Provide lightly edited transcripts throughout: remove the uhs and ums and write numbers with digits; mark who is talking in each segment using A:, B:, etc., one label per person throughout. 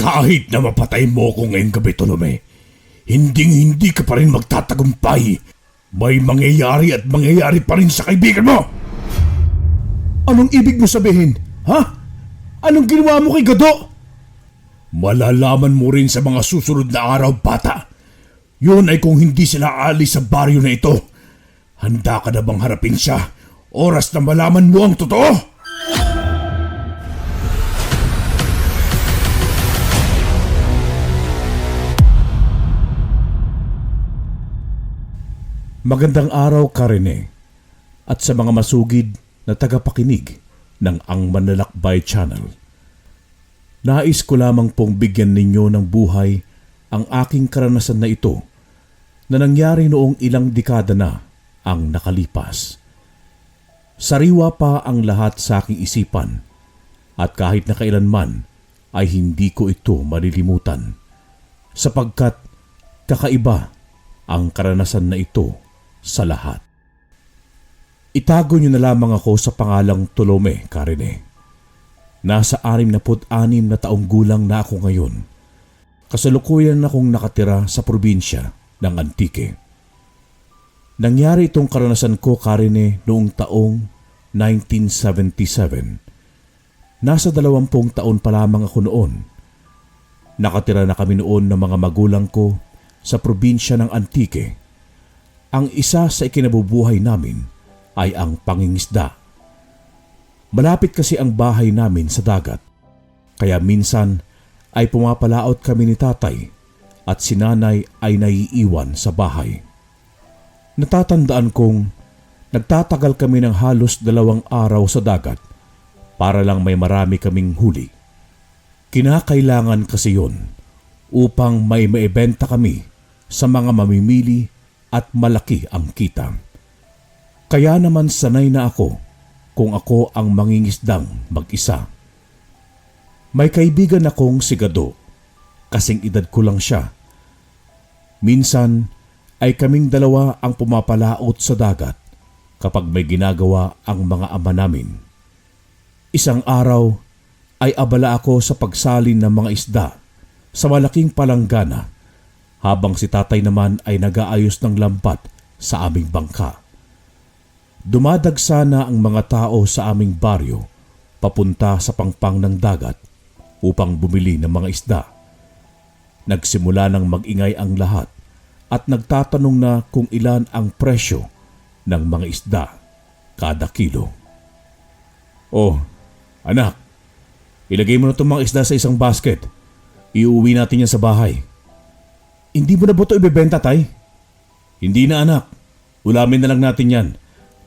A: Kahit na mapatay mo ko ngayong gabi, Tolome, hindi ka pa rin magtatagumpay. May mangyayari at mangyayari pa rin sa kaibigan mo!
B: Anong ibig mo sabihin? Ha? Anong ginawa mo kay Gado?
A: Malalaman mo rin sa mga susunod na araw, bata. Yun ay kung hindi sila aalis sa baryo na ito. Handa ka na bang harapin siya? Oras na malaman mo ang totoo!
B: Magandang araw, Karine, at sa mga masugid na tagapakinig ng Ang Manlalakbay Channel. Nais ko lamang pong bigyan ninyo ng buhay ang aking karanasan na ito na nangyari noong ilang dekada na ang nakalipas. Sariwa pa ang lahat sa aking isipan at kahit na kailanman ay hindi ko ito malilimutan sapagkat kakaiba ang karanasan na ito sa lahat. Itago niyo na lamang ako sa pangalang Tolome, Karine. Nasa 66 na taong gulang na ako ngayon. Kasalukuyan akong nakatira sa probinsya ng Antique. Nangyari itong karanasan ko, Karine, noong taong 1977. Nasa 20 taon pa lamang ako noon. Nakatira na kami noon ng mga magulang ko sa probinsya ng Antique. Ang isa sa ikinabubuhay namin ay ang pangingisda. Malapit kasi ang bahay namin sa dagat, kaya minsan ay pumapalaot kami ni tatay at si nanay ay naiiwan sa bahay. Natatandaan kong nagtatagal kami ng halos 2 araw sa dagat para lang may marami kaming huli. Kinakailangan kasi yun upang may maibenta kami sa mga mamimili at malaki ang kita. Kaya naman sanay na ako kung ako ang mangingisdang mag-isa. May kaibigan akong si Gado, kasing edad ko lang siya. Minsan ay kaming dalawa ang pumapalaot sa dagat kapag may ginagawa ang mga ama namin. Isang araw ay abala ako sa pagsalin ng mga isda sa malaking palanggana habang si tatay naman ay nag-aayos ng lambat sa aming bangka. Dumadagsa na ang mga tao sa aming baryo papunta sa pangpang ng dagat upang bumili ng mga isda. Nagsimula ng mag-ingay ang lahat at nagtatanong na kung ilan ang presyo ng mga isda kada kilo. "Oh, anak, ilagay mo na itong mga isda sa isang basket. Iuwi natin yan sa bahay." "Hindi mo na ba ito ibebenta, tay?" "Hindi na, anak. Ulamin na lang natin yan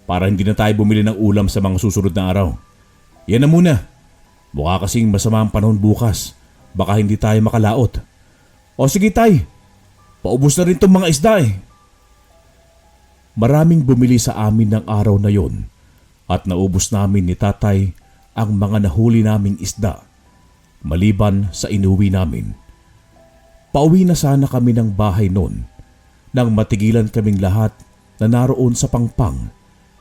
B: para hindi na tayo bumili ng ulam sa mga susunod na araw. Yan na muna. Mukha kasing masama ang panahon bukas. Baka hindi tayo makalaot." "O sige, tay. Paubos na rin itong mga isda eh." Maraming bumili sa amin ng araw na yon at naubos namin ni tatay ang mga nahuli naming isda maliban sa inuwi namin. Pauwi na sana kami ng bahay noon nang matigilan kaming lahat na naroon sa pangpang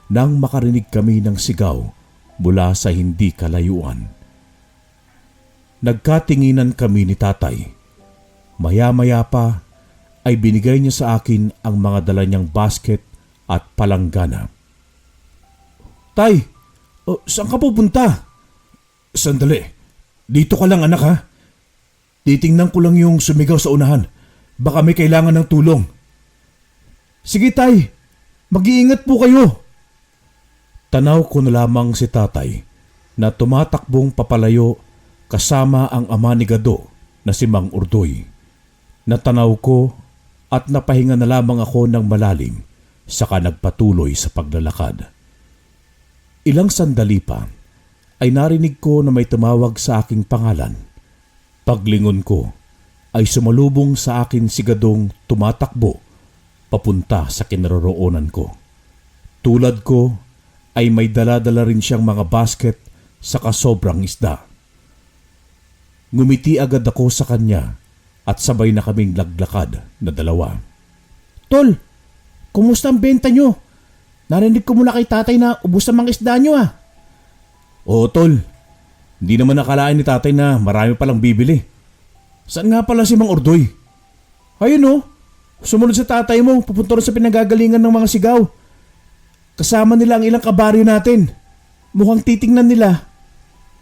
B: nang makarinig kami ng sigaw mula sa hindi kalayuan. Nagkatinginan kami ni tatay. Maya-maya pa ay binigay niya sa akin ang mga dala niyang basket at palanggana. "Tay, saan ka pupunta?" "Sandali, dito ka lang, anak, ha? Titingnan ko lang yung sumigaw sa unahan. Baka may kailangan ng tulong." "Sige, tay. Mag-iingat po kayo." Tanaw ko na lamang si tatay na tumatakbong papalayo kasama ang ama ni Gado na si Mang Urdoy. Natanaw ko at napahinga na lamang ako ng malalim saka nagpatuloy sa paglalakad. Ilang sandali pa ay narinig ko na may tumawag sa aking pangalan. Paglingon ko ay sumalubong sa akin si Gadong tumatakbo papunta sa kinaroroonan ko. Tulad ko ay may dala-dala rin siyang mga basket sa kasobrang isda. Ngumiti agad ako sa kanya at sabay na kaming laglakad na dalawa. "Tol, kumusta ang benta nyo? Narinig ko mula kay tatay na ubos ang mga isda nyo ah."
A: "Oo, tol. Hindi naman nakalain ni tatay na marami palang bibili.
B: Saan nga pala si Mang Ordoy? Ayun oh, sumunod sa tatay mo, pupunta rin sa pinagagalingan ng mga sigaw. Kasama nila ang ilang kabaryo natin. Mukhang titingnan nila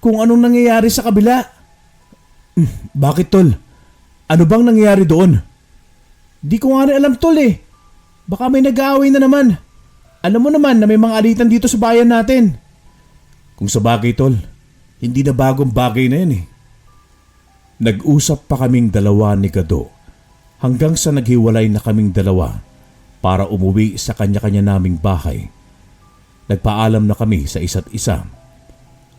B: kung anong nangyayari sa kabila. Bakit tol? Ano bang nangyayari doon? Di ko nga rin alam tol eh. Baka may nag-aaway na naman. Alam mo naman na may mga alitan dito sa bayan natin. Kung sa bagay tol, hindi na bagong bagay na yan eh. Nag-usap pa kaming dalawa ni Gado hanggang sa naghiwalay na kaming dalawa para umuwi sa kanya-kanya naming bahay. Nagpaalam na kami sa isa't isa.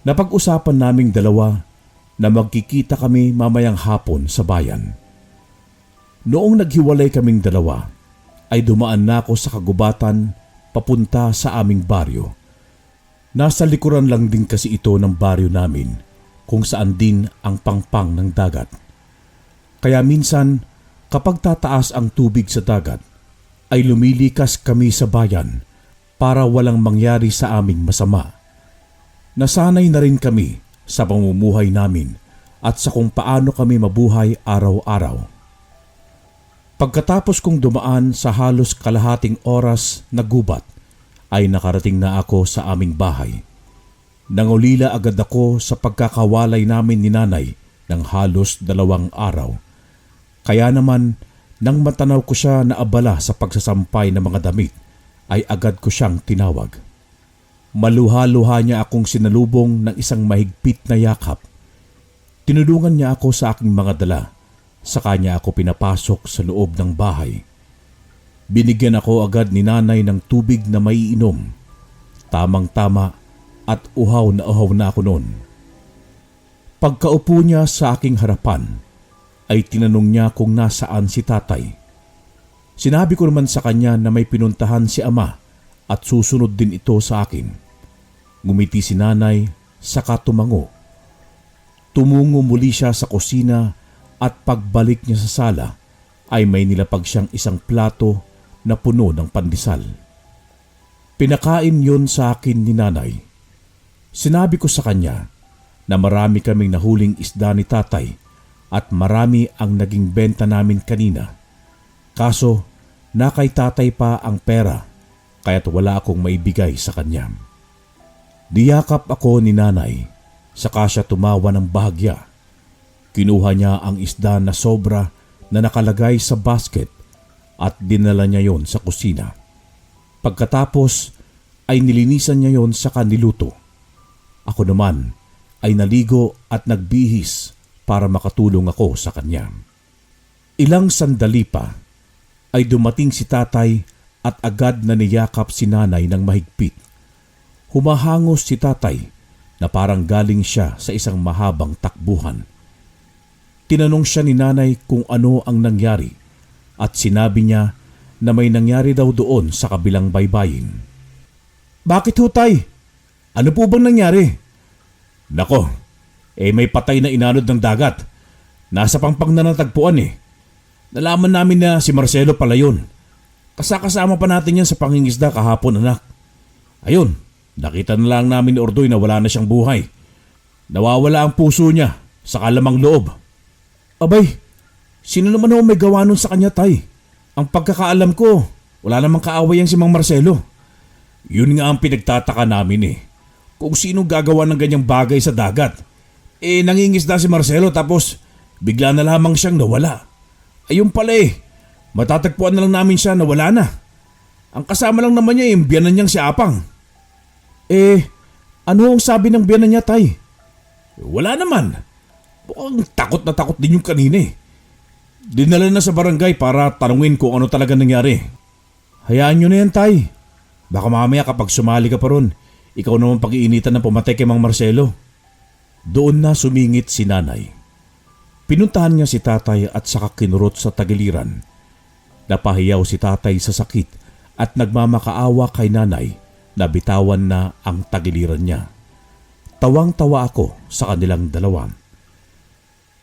B: Napag-usapan naming dalawa na magkikita kami mamayang hapon sa bayan. Noong naghiwalay kaming dalawa, ay dumaan na ako sa kagubatan papunta sa aming baryo. Nasa likuran lang din kasi ito ng baryo namin kung saan din ang pangpang ng dagat. Kaya minsan kapag tataas ang tubig sa dagat, ay lumilikas kami sa bayan para walang mangyari sa aming masama. Nasanay na rin kami sa pamumuhay namin at sa kung paano kami mabuhay araw-araw. Pagkatapos kong dumaan sa halos kalahating oras na gubat, ay nakarating na ako sa aming bahay. Nangulila agad ako sa pagkakawalay namin ni nanay ng halos 2 araw. Kaya naman, nang matanaw ko siya na abala sa pagsasampay ng mga damit, ay agad ko siyang tinawag. Maluha-luha niya akong sinalubong ng isang mahigpit na yakap. Tinulungan niya ako sa aking mga dala. Sa kanya ako pinapasok sa loob ng bahay. Binigyan ako agad ni nanay ng tubig na maiinom. Tamang-tama at uhaw na ako noon. Pagkaupo niya sa aking harapan, ay tinanong niya kung nasaan si tatay. Sinabi ko naman sa kanya na may pinuntahan si ama at susunod din ito sa akin. Ngumiti si nanay, saka tumango. Tumungo muli siya sa kusina at pagbalik niya sa sala ay may nilapag siyang isang plato na puno ng pandesal. Pinakain yon sa akin ni nanay. Sinabi ko sa kanya na marami kaming nahuling isda ni tatay at marami ang naging benta namin kanina. Kaso na kay tatay pa ang pera kaya't wala akong maibigay sa kanya. Diyakap ako ni nanay, saka siya tumawa ng bahagya. Kinuha niya ang isda na sobra na nakalagay sa basket at dinala niya yon sa kusina. Pagkatapos ay nilinisan niya yon saka niluto. Ako naman ay naligo at nagbihis para makatulong ako sa kanya. Ilang sandali pa ay dumating si tatay at agad na niyakap si nanay ng mahigpit. Humahangos si tatay na parang galing siya sa isang mahabang takbuhan. Tinanong siya ni nanay kung ano ang nangyari at sinabi niya na may nangyari daw doon sa kabilang baybayin. Bakit ho tay? Ano po bang nangyari? Nako, may patay na inanod ng dagat. Nasa pangpang na natagpuan eh. Nalaman namin na si Marcelo pala yun. Kasama pa natin yan sa pangingisda kahapon anak. Ayun, nakita na lang namin ni Ordoy na wala na siyang buhay. Nawawala ang puso niya sa kalamang loob. Abay, sino naman ho may gawa nun sa kanya tay? Ang pagkakaalam ko, wala namang kaaway yan si Mang Marcelo. Yun nga ang pinagtataka namin eh. Kung sino gagawa ng ganyang bagay sa dagat. Nangingisda si Marcelo tapos bigla na lamang siyang nawala. Ayun pala matatagpuan na lang namin siya na wala na. Ang kasama lang naman niya yung biyanan niyang si Apang. Ano ang sabi ng biyanan niya tay? Wala naman. Mukhang takot na takot din yung kanina eh. Dinala na sa barangay para tanungin kung ano talaga nangyari. Hayaan nyo na yan tay. Baka mamaya kapag sumali ka pa ron, ikaw naman pag-iinitan na pumatay kay Mang Marcelo. Doon na sumingit si nanay. Pinuntahan niya si tatay at saka kinurot sa tagiliran. Napahiyaw si tatay sa sakit at nagmamakaawa kay nanay na bitawan na ang tagiliran niya. Tawang-tawa ako sa kanilang dalawa.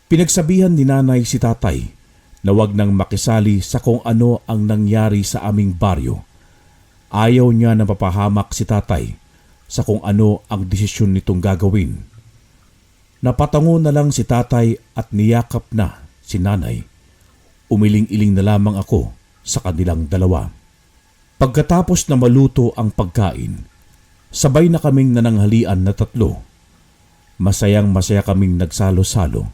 B: Pinagsabihan ni nanay si tatay na wag nang makisali sa kung ano ang nangyari sa aming baryo. Ayaw niya na mapahamak si tatay sa kung ano ang desisyon nitong gagawin. Napatango na lang si tatay at niyakap na si nanay, umiling-iling na lamang ako sa kanilang dalawa. Pagkatapos na maluto ang pagkain, sabay na kaming nananghalian na tatlo. Masayang masaya kaming nagsalo-salo.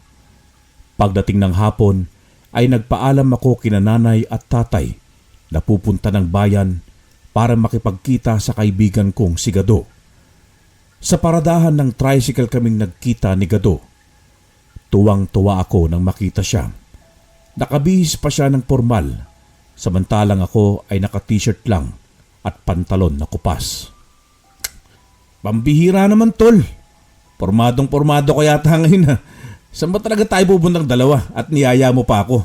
B: Pagdating ng hapon ay nagpaalam ako kina nanay at tatay na pupunta ng bayan para makipagkita sa kaibigan kong si Gado. Sa paradahan ng tricycle kaming nagkita ni Gado. Tuwang-tuwa ako nang makita siya. Nakabihis pa siya ng formal, samantalang ako ay naka-t-shirt lang at pantalon na kupas. Pambihira naman, tol. Pormadong-pormado ko yata ngayon ha. Saan ba talaga tayo pupuntang dalawa at niyaya mo pa ako?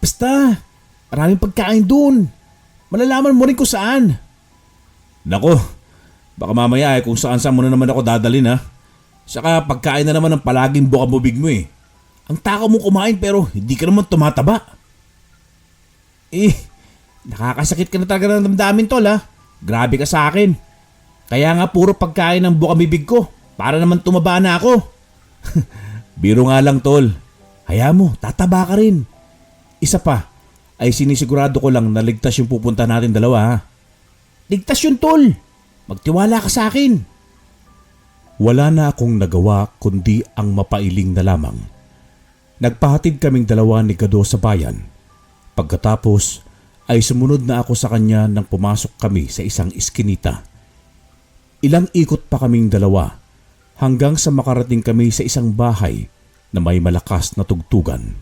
B: Basta, maraming pagkain dun. Malalaman mo rin kung saan. Nako, baka mamaya kung saan-saan mo na naman ako dadalhin ha. Saka pagkain na naman ang palaging bukang-bubig mo eh. Ang takaw mo kumain pero hindi ka naman tumataba. Nakakasakit ka na talaga ng damdamin, tol ha. Grabe ka sa akin. Kaya nga puro pagkain ng bukang-bibig ko para naman tumaba na ako. Biro nga lang, tol. Hayaan mo, tataba ka rin. Isa pa, ay sinisigurado ko lang na ligtas yung pupunta natin dalawa ha. Ligtas yun, tol. Magtiwala ka sa akin. Wala na akong nagawa kundi ang mapailing na lamang. Nagpahatid kaming dalawa ni Gado sa bayan. Pagkatapos ay sumunod na ako sa kanya nang pumasok kami sa isang iskinita. Ilang ikot pa kaming dalawa hanggang sa makarating kami sa isang bahay na may malakas na tugtugan.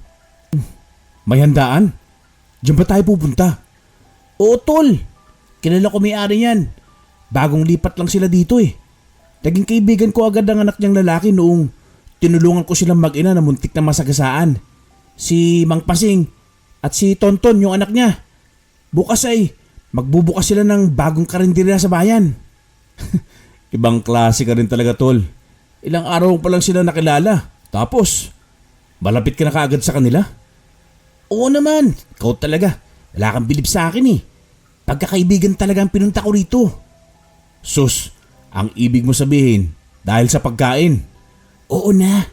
B: May handaan? Diyan ba tayo pupunta? Oo, tol. Kilala ko may-ari yan. Bagong lipat lang sila dito eh. Naging kaibigan ko agad ang anak niyang lalaki noong tinulungan ko silang mag-ina na muntik na masagasaan. Si Mang Pasing at si Tonton yung anak niya. Bukas ay magbubukas sila ng bagong karinderya sa bayan. Ibang klase ka rin talaga, tol. Ilang araw pa lang sila nakilala. Tapos, malapit ka na kaagad sa kanila? Oo naman, ikaw talaga. Wala kang bilib sa akin eh. Pagkakaibigan talaga ang pinunta ko rito. Sus, ang ibig mo sabihin, dahil sa pagkain? Oo na,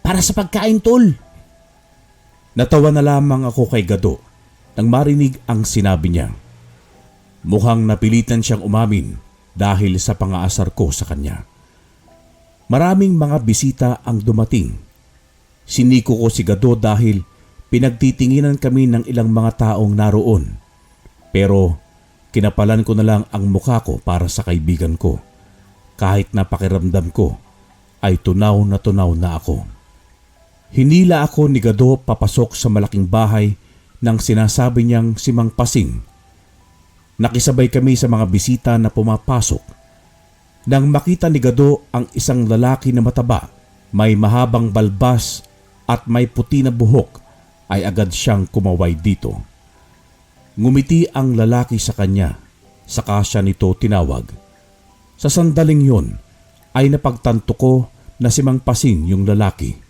B: para sa pagkain, tol. Natawa na lamang ako kay Gado nang marinig ang sinabi niya. Mukhang napilitan siyang umamin dahil sa pangaasar ko sa kanya. Maraming mga bisita ang dumating. Siniko ko si Gado dahil pinagtitinginan kami ng ilang mga taong naroon. Pero kinapalan ko na lang ang mukha ko para sa kaibigan ko. Kahit na pakiramdam ko ay tunaw na ako. Hinila ako ni Gado papasok sa malaking bahay nang sinasabi niyang si Mang Pasing. Nakisabay kami sa mga bisita na pumapasok. Nang makita ni Gado ang isang lalaki na mataba, may mahabang balbas at may puti na buhok, ay agad siyang kumaway dito. Ngumiti ang lalaki sa kanya, saka siya nito tinawag. Sa sandaling yun ay napagtanto ko na si Mang Pasing yung lalaki.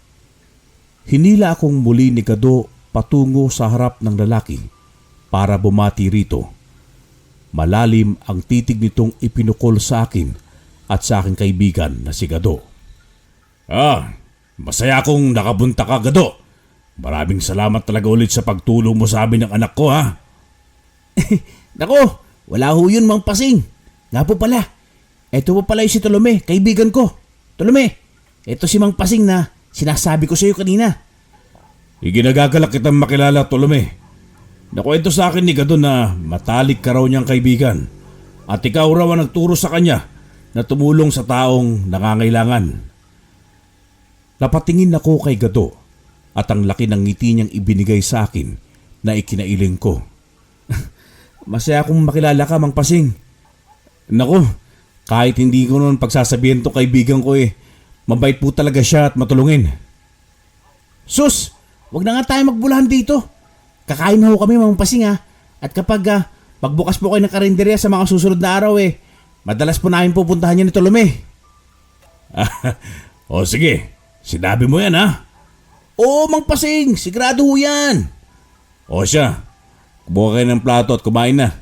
B: Hinila akong muli ni Gado patungo sa harap ng lalaki para bumati rito. Malalim ang titig nitong ipinukol sa akin at sa aking kaibigan na si Gado. Masaya akong nakabunta ka, Gado. Maraming salamat talaga ulit sa pagtulong mo sa amin ng anak ko, ha? Nako, wala ho yun, Mang Pasing. Nga po pala, eto po pala yung si Tolome, kaibigan ko. Tolome, eto si Mang Pasing na sinasabi ko sa iyo kanina. Iginagagalak kitang makilala, Tolome. Nakwento sa akin ni Gado na matalik ka raw niyang kaibigan at ikaw raw ang nagturo sa kanya na tumulong sa taong nangangailangan. Napatingin ako kay Gado at ang laki ng ngiti niyang ibinigay sa akin na ikinailing ko. Masaya akong makilala ka, Mang Pasing. Naku, kahit hindi ko noon pagsasabihin to kaibigan ko mabait po talaga siya at matulungin. Sus, wag na nga tayo magbulahan dito. Kakain na ho kami, Mang Pasing ha. At kapag magbukas po kayo ng karinderya sa mga susunod na araw madalas po namin pupuntahan niya ni Tolome. O sige, sinabi mo yan ha. Oo, Mang Pasing, sigurado ho yan. O siya, kumuha kayo ng plato at kumain na.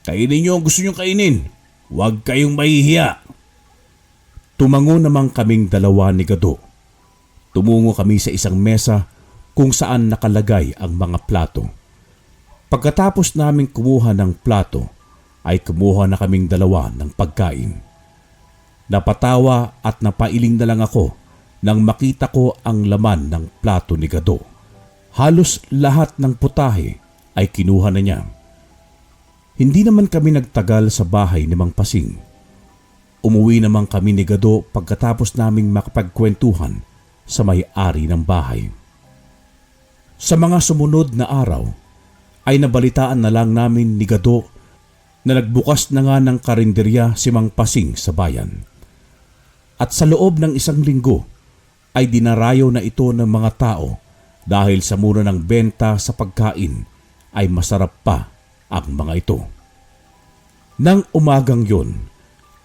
B: Kainin niyo ang gusto niyo kainin. Huwag kayong mahihiya. Tumango namang kaming dalawa ni Gado. Tumungo kami sa isang mesa kung saan nakalagay ang mga plato. Pagkatapos naming kumuha ng plato, ay kumuha na kaming dalawa ng pagkain. Napatawa at napailing na lang ako nang makita ko ang laman ng plato ni Gado. Halos lahat ng putahe ay kinuha na niya. Hindi naman kami nagtagal sa bahay ni Mang Pasing. Umuwi naman kami ni Gado pagkatapos naming makapagkwentuhan sa may-ari ng bahay. Sa mga sumunod na araw, ay nabalitaan na lang namin ni Gado na nagbukas na nga ng karinderya si Mang Pasing sa bayan. At sa loob ng 1 linggo, ay dinarayo na ito ng mga tao dahil sa mura ng benta sa pagkain ay masarap pa ang mga ito. Nang umagang yun,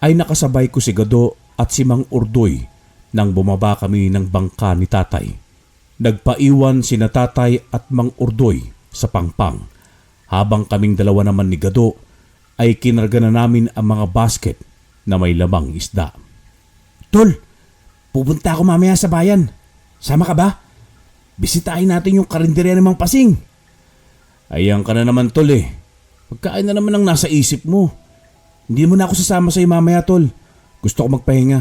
B: ay nakasabay ko si Gado at si Mang Urdoy nang bumaba kami ng bangka ni tatay. Nagpaiwan sina tatay at Mang Urdoy sa pangpang, habang kaming dalawa naman ni Gado ay kinarga na namin ang mga basket na may lamang isda. Tol, pupunta ako mamaya sa bayan. Sama ka ba? Bisitahin natin yung karinderya ng Mang Pasing. Ayan ka na naman, tol eh. Pagkain na naman ang nasa isip mo. Hindi mo na ako sasama sa'yo mamaya, tol. Gusto ko magpahinga.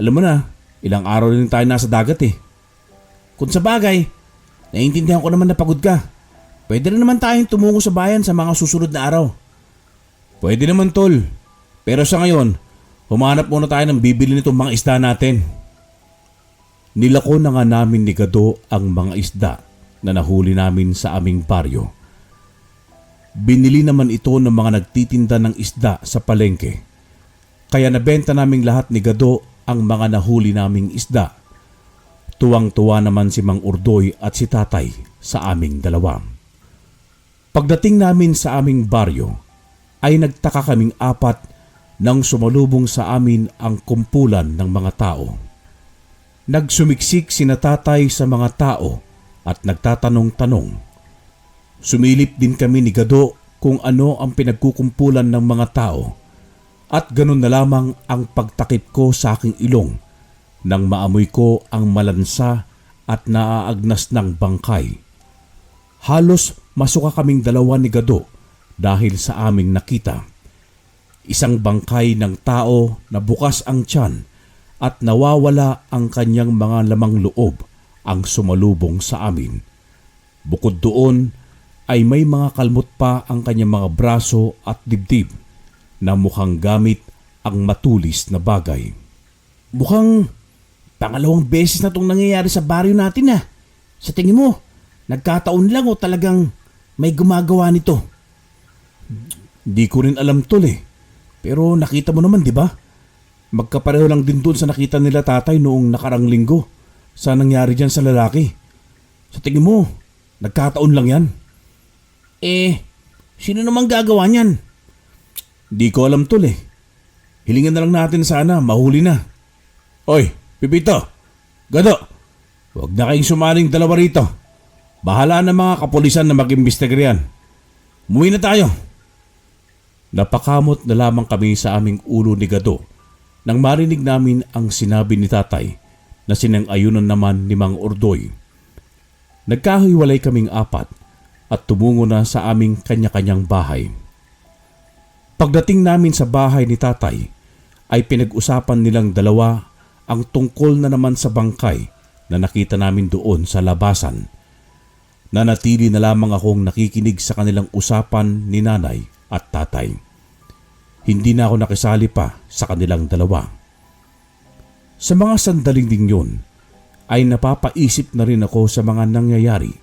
B: Alam mo na, ilang araw rin tayo nasa dagat eh. Kung sa bagay, naiintindihan ko naman na pagod ka. Pwede rin naman tayong tumungo sa bayan sa mga susunod na araw. Pwede naman, tol. Pero sa ngayon, humanap muna tayo ng bibili nitong mga isda natin. Nilako na nga namin ni Gado ang mga isda na nahuli namin sa aming baryo. Binili naman ito ng mga nagtitinda ng isda sa palengke. Kaya nabenta naming lahat ni Gado ang mga nahuli naming isda. Tuwang-tuwa naman si Mang Urdoy at si tatay sa aming dalawa. Pagdating namin sa aming baryo, ay nagtaka kaming apat nang sumalubong sa amin ang kumpulan ng mga tao. Nagsumiksik sina tatay sa mga tao at nagtatanong-tanong. Sumilip din kami ni Gado kung ano ang pinagkukumpulan ng mga tao at ganun na lamang ang pagtakip ko sa aking ilong nang maamoy ko ang malansa at naaagnas ng bangkay. Halos masuka kaming dalawa ni Gado dahil sa aming nakita. Isang bangkay ng tao na bukas ang tiyan at nawawala ang kanyang mga lamang loob ang sumalubong sa amin. Bukod doon, ay may mga kalmot pa ang kanyang mga braso at dibdib na mukhang gamit ang matulis na bagay. Mukhang pangalawang beses na itong nangyayari sa baryo natin ah. Sa tingin mo, nagkataon lang o talagang may gumagawa nito? Di ko rin alam, tol eh. Pero nakita mo naman, di ba? Magkapareho lang din doon sa nakita nila tatay noong nakarang linggo sa nangyari dyan sa lalaki. Sa tingin mo, nagkataon lang yan? Sino namang gagawa niyan? Di ko alam, tol eh. Hilingan na lang natin sana, mahuli na. Oy, Pipito, Gado, huwag na kayong sumaling dalawa rito. Bahala na mga kapulisan na mag-imbestiga riyan. Umuwi na tayo. Napakamot na lamang kami sa aming ulo ni Gado nang marinig namin ang sinabi ni tatay na sinang-ayunan naman ni Mang Urdoy. Nagkahiwalay kaming apat at tumungo na sa aming kanya-kanyang bahay. Pagdating namin sa bahay ni tatay, ay pinag-usapan nilang dalawa ang tungkol na naman sa bangkay na nakita namin doon sa labasan. Nanatili na lamang akong nakikinig sa kanilang usapan ni nanay at tatay. Hindi na ako nakisali pa sa kanilang dalawa. Sa mga sandaling din yun, ay napapaisip na rin ako sa mga nangyayari.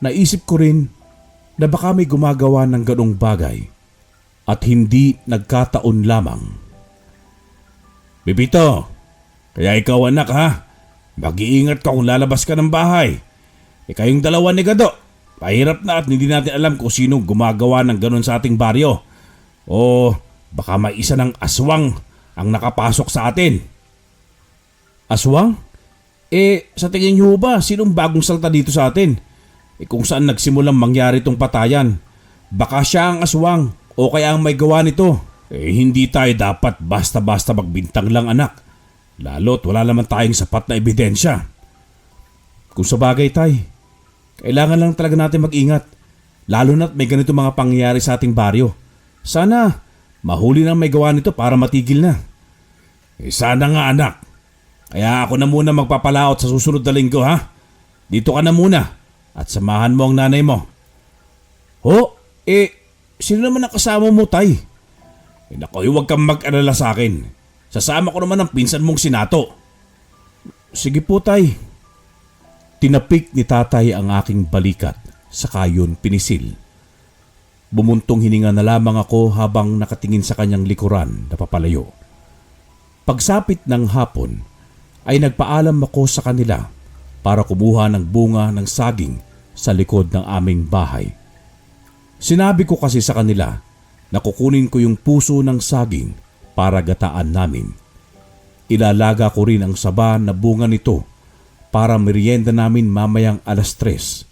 B: Naisip ko rin na baka may gumagawa ng ganong bagay at hindi nagkataon lamang. Pipito, kaya ikaw anak ha, mag-iingat ka kung lalabas ka ng bahay. Kayong dalawa ni Gado, pahirap na at hindi natin alam kung sino gumagawa ng ganon sa ating baryo. O baka may isa ng aswang ang nakapasok sa atin. Aswang? Sa tingin niyo ba, sinong bagong salta dito sa atin? Kung saan nagsimulang mangyari itong patayan, baka siya ang aswang o kaya ang may gawa nito. Hindi tayo dapat basta-basta magbintang lang anak. Lalo't wala naman tayong sapat na ebidensya. Kung sa bagay, tay, kailangan lang talaga natin mag-ingat. Lalo na't may ganito mga pangyayari sa ating baryo. Sana mahuli nang may gawa nito para matigil na.
A: Sana nga anak. Kaya ako na muna magpapalaot sa susunod na linggo ha. Dito ka na muna at samahan mo ang nanay mo.
B: Sino naman ang kasama mo, tay?
A: Naku, huwag kang mag-alala sa akin. Sasama ko naman ang pinsan mong sinato.
B: Sige po, tay. Tinapik ni tatay ang aking balikat, saka yun pinisil. Bumuntong hininga na lamang ako habang nakatingin sa kanyang likuran na papalayo. Pagsapit ng hapon ay nagpaalam ako sa kanila para kumuha ng bunga ng saging sa likod ng aming bahay. Sinabi ko kasi sa kanila na kukunin ko yung puso ng saging para gataan namin. Ilalaga ko rin ang saba na bunga nito para merienda namin mamayang 3:00.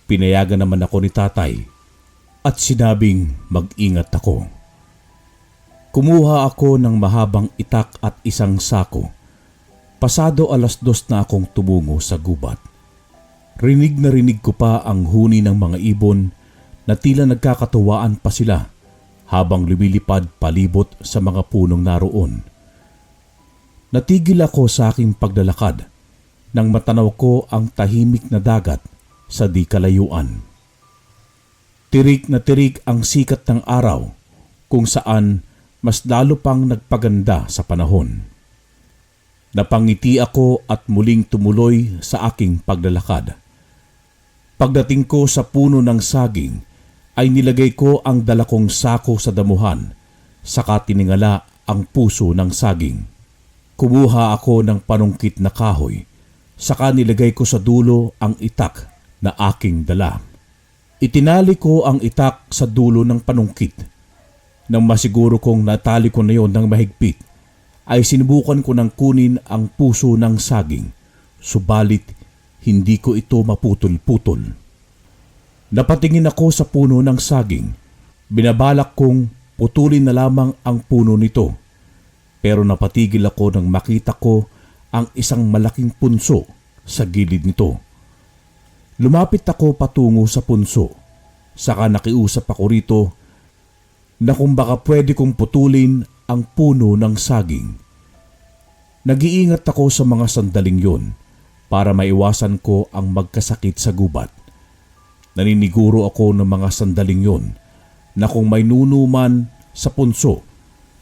B: Pinayagan naman ako ni tatay at sinabing mag-ingat ako. Kumuha ako ng mahabang itak at isang sako. Pasado 2:00 na akong tumungo sa gubat. Rinig na rinig ko pa ang huni ng mga ibon na tila nagkakatuwaan pa sila habang lumilipad palibot sa mga punong naroon. Natigil ako sa aking paglalakad nang matanaw ko ang tahimik na dagat sa di kalayuan. Tirik na tirik ang sikat ng araw kung saan mas lalo pang nagpaganda sa panahon. Napangiti ako at muling tumuloy sa aking paglalakad. Pagdating ko sa puno ng saging ay nilagay ko ang dala kong sako sa damuhan, saka tiningala ang puso ng saging. Kumuha ako ng panungkit na kahoy, saka nilagay ko sa dulo ang itak na aking dala. Itinali ko ang itak sa dulo ng panungkit. Nang masiguro kong natali ko na yon ng mahigpit, ay sinubukan ko ng kunin ang puso ng saging, subalit hindi ko ito maputol-putol. Napatingin ako sa puno ng saging. Binabalak kong putulin na lamang ang puno nito, pero napatigil ako nang makita ko ang isang malaking punso sa gilid nito. Lumapit ako patungo sa punso, saka nakiusap ako rito na kung baka pwede kong putulin ang puno ng saging. Nag-iingat ako sa mga sandaling yun para maiwasan ko ang magkasakit sa gubat. Naniniguro ako ng mga sandaling yun na kung may nunuman sa punso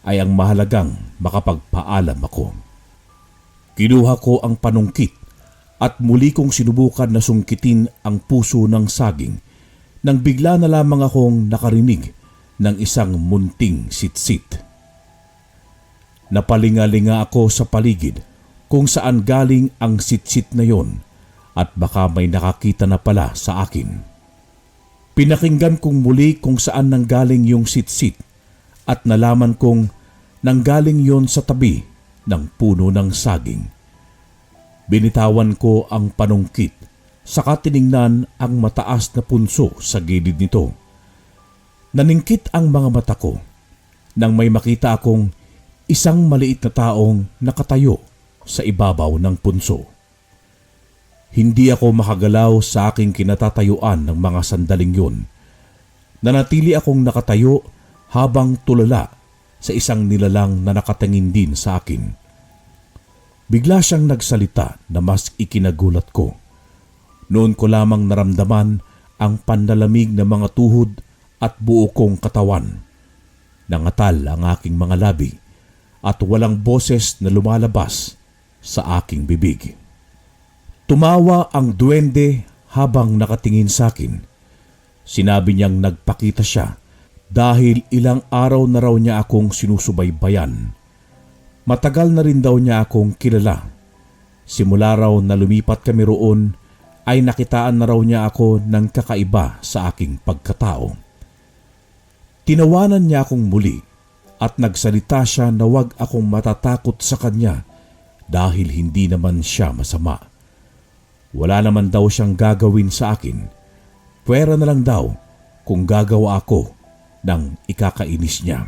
B: ay ang mahalagang makapagpaalam ako. Kinuha ko ang panungkit at muli kong sinubukan na sungkitin ang puso ng saging nang bigla na lamang akong nakarinig ng isang munting sitsit. Napalingalinga ako sa paligid kung saan galing ang sitsit na yon at baka may nakakita na pala sa akin. Pinakinggan kong muli kung saan nanggaling yung sitsit at nalaman kong nanggaling yon sa tabi ng puno ng saging. Binitawan ko ang panungkit, saka tiningnan ang mataas na punso sa gilid nito. Naningkit ang mga mata ko nang may makita akong isang maliit na taong nakatayo sa ibabaw ng punso. Hindi ako makagalaw sa aking kinatatayuan ng mga sandaling yun. Nanatili akong nakatayo habang tulala sa isang nilalang na nakatingin din sa akin. Bigla siyang nagsalita na mas ikinagulat ko. Noon ko lamang naramdaman ang panlalamig na mga tuhod at buo kong katawan. Nangatal ang aking mga labi at walang boses na lumalabas sa aking bibig. Tumawa ang duwende habang nakatingin sa akin. Sinabi niyang nagpakita siya dahil ilang araw na raw niya akong sinusubaybayan. Matagal na rin daw niya akong kilala. Simula raw na lumipat kami roon ay nakitaan na raw niya ako ng kakaiba sa aking pagkatao. Tinawanan niya akong muli at nagsalita siya na wag akong matatakot sa kanya dahil hindi naman siya masama. Wala naman daw siyang gagawin sa akin. Pwera na lang daw kung gagawa ako ng ikakainis niya.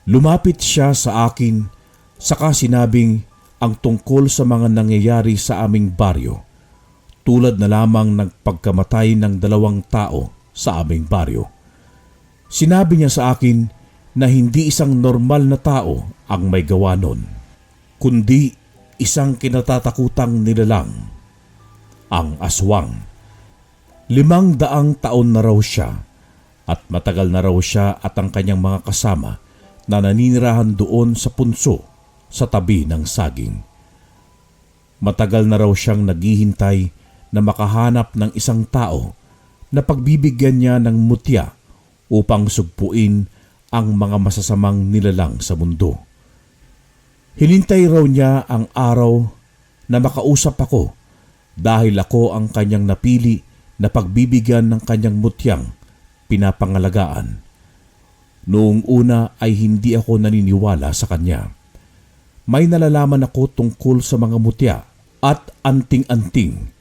B: Lumapit siya sa akin saka sinabing ang tungkol sa mga nangyayari sa aming baryo, tulad na lamang ng pagkamatay ng 2 tao sa aming baryo. Sinabi niya sa akin na hindi isang normal na tao ang may gawa nun, kundi isang kinatatakutang nilalang, ang aswang. 500 taon na raw siya at matagal na raw siya at ang kanyang mga kasama na naninirahan doon sa punso sa tabi ng saging. Matagal na raw siyang naghihintay na makahanap ng isang tao na pagbibigyan niya ng mutya upang sugpuin ang mga masasamang nilalang sa mundo. Hinintay raw niya ang araw na makausap ako dahil ako ang kanyang napili na pagbibigyan ng kanyang mutyang pinapangalagaan. Noong una ay hindi ako naniniwala sa kanya. May nalalaman ako tungkol sa mga mutya at anting-anting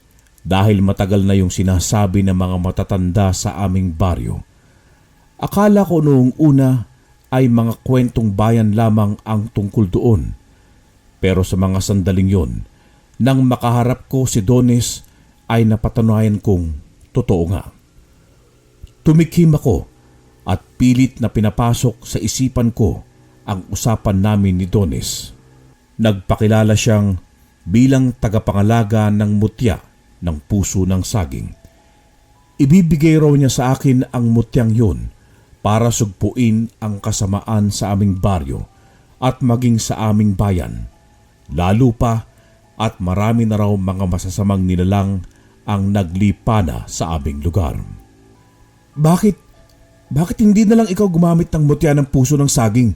B: dahil matagal na yung sinasabi ng mga matatanda sa aming baryo. Akala ko noong una ay mga kwentong bayan lamang ang tungkol doon. Pero sa mga sandaling yon, nang makaharap ko si Dones ay napatunayan kong totoo nga. Tumikim ako at pilit na pinapasok sa isipan ko ang usapan namin ni Dones. Nagpakilala siyang bilang tagapangalaga ng mutya ng puso ng saging. Ibibigay raw niya sa akin ang mutyang yun para sugpuin ang kasamaan sa aming baryo at maging sa aming bayan. Lalo pa at marami na raw mga masasamang nilalang ang naglipana sa aming lugar. Bakit hindi na lang ikaw gumamit ng mutya ng puso ng saging?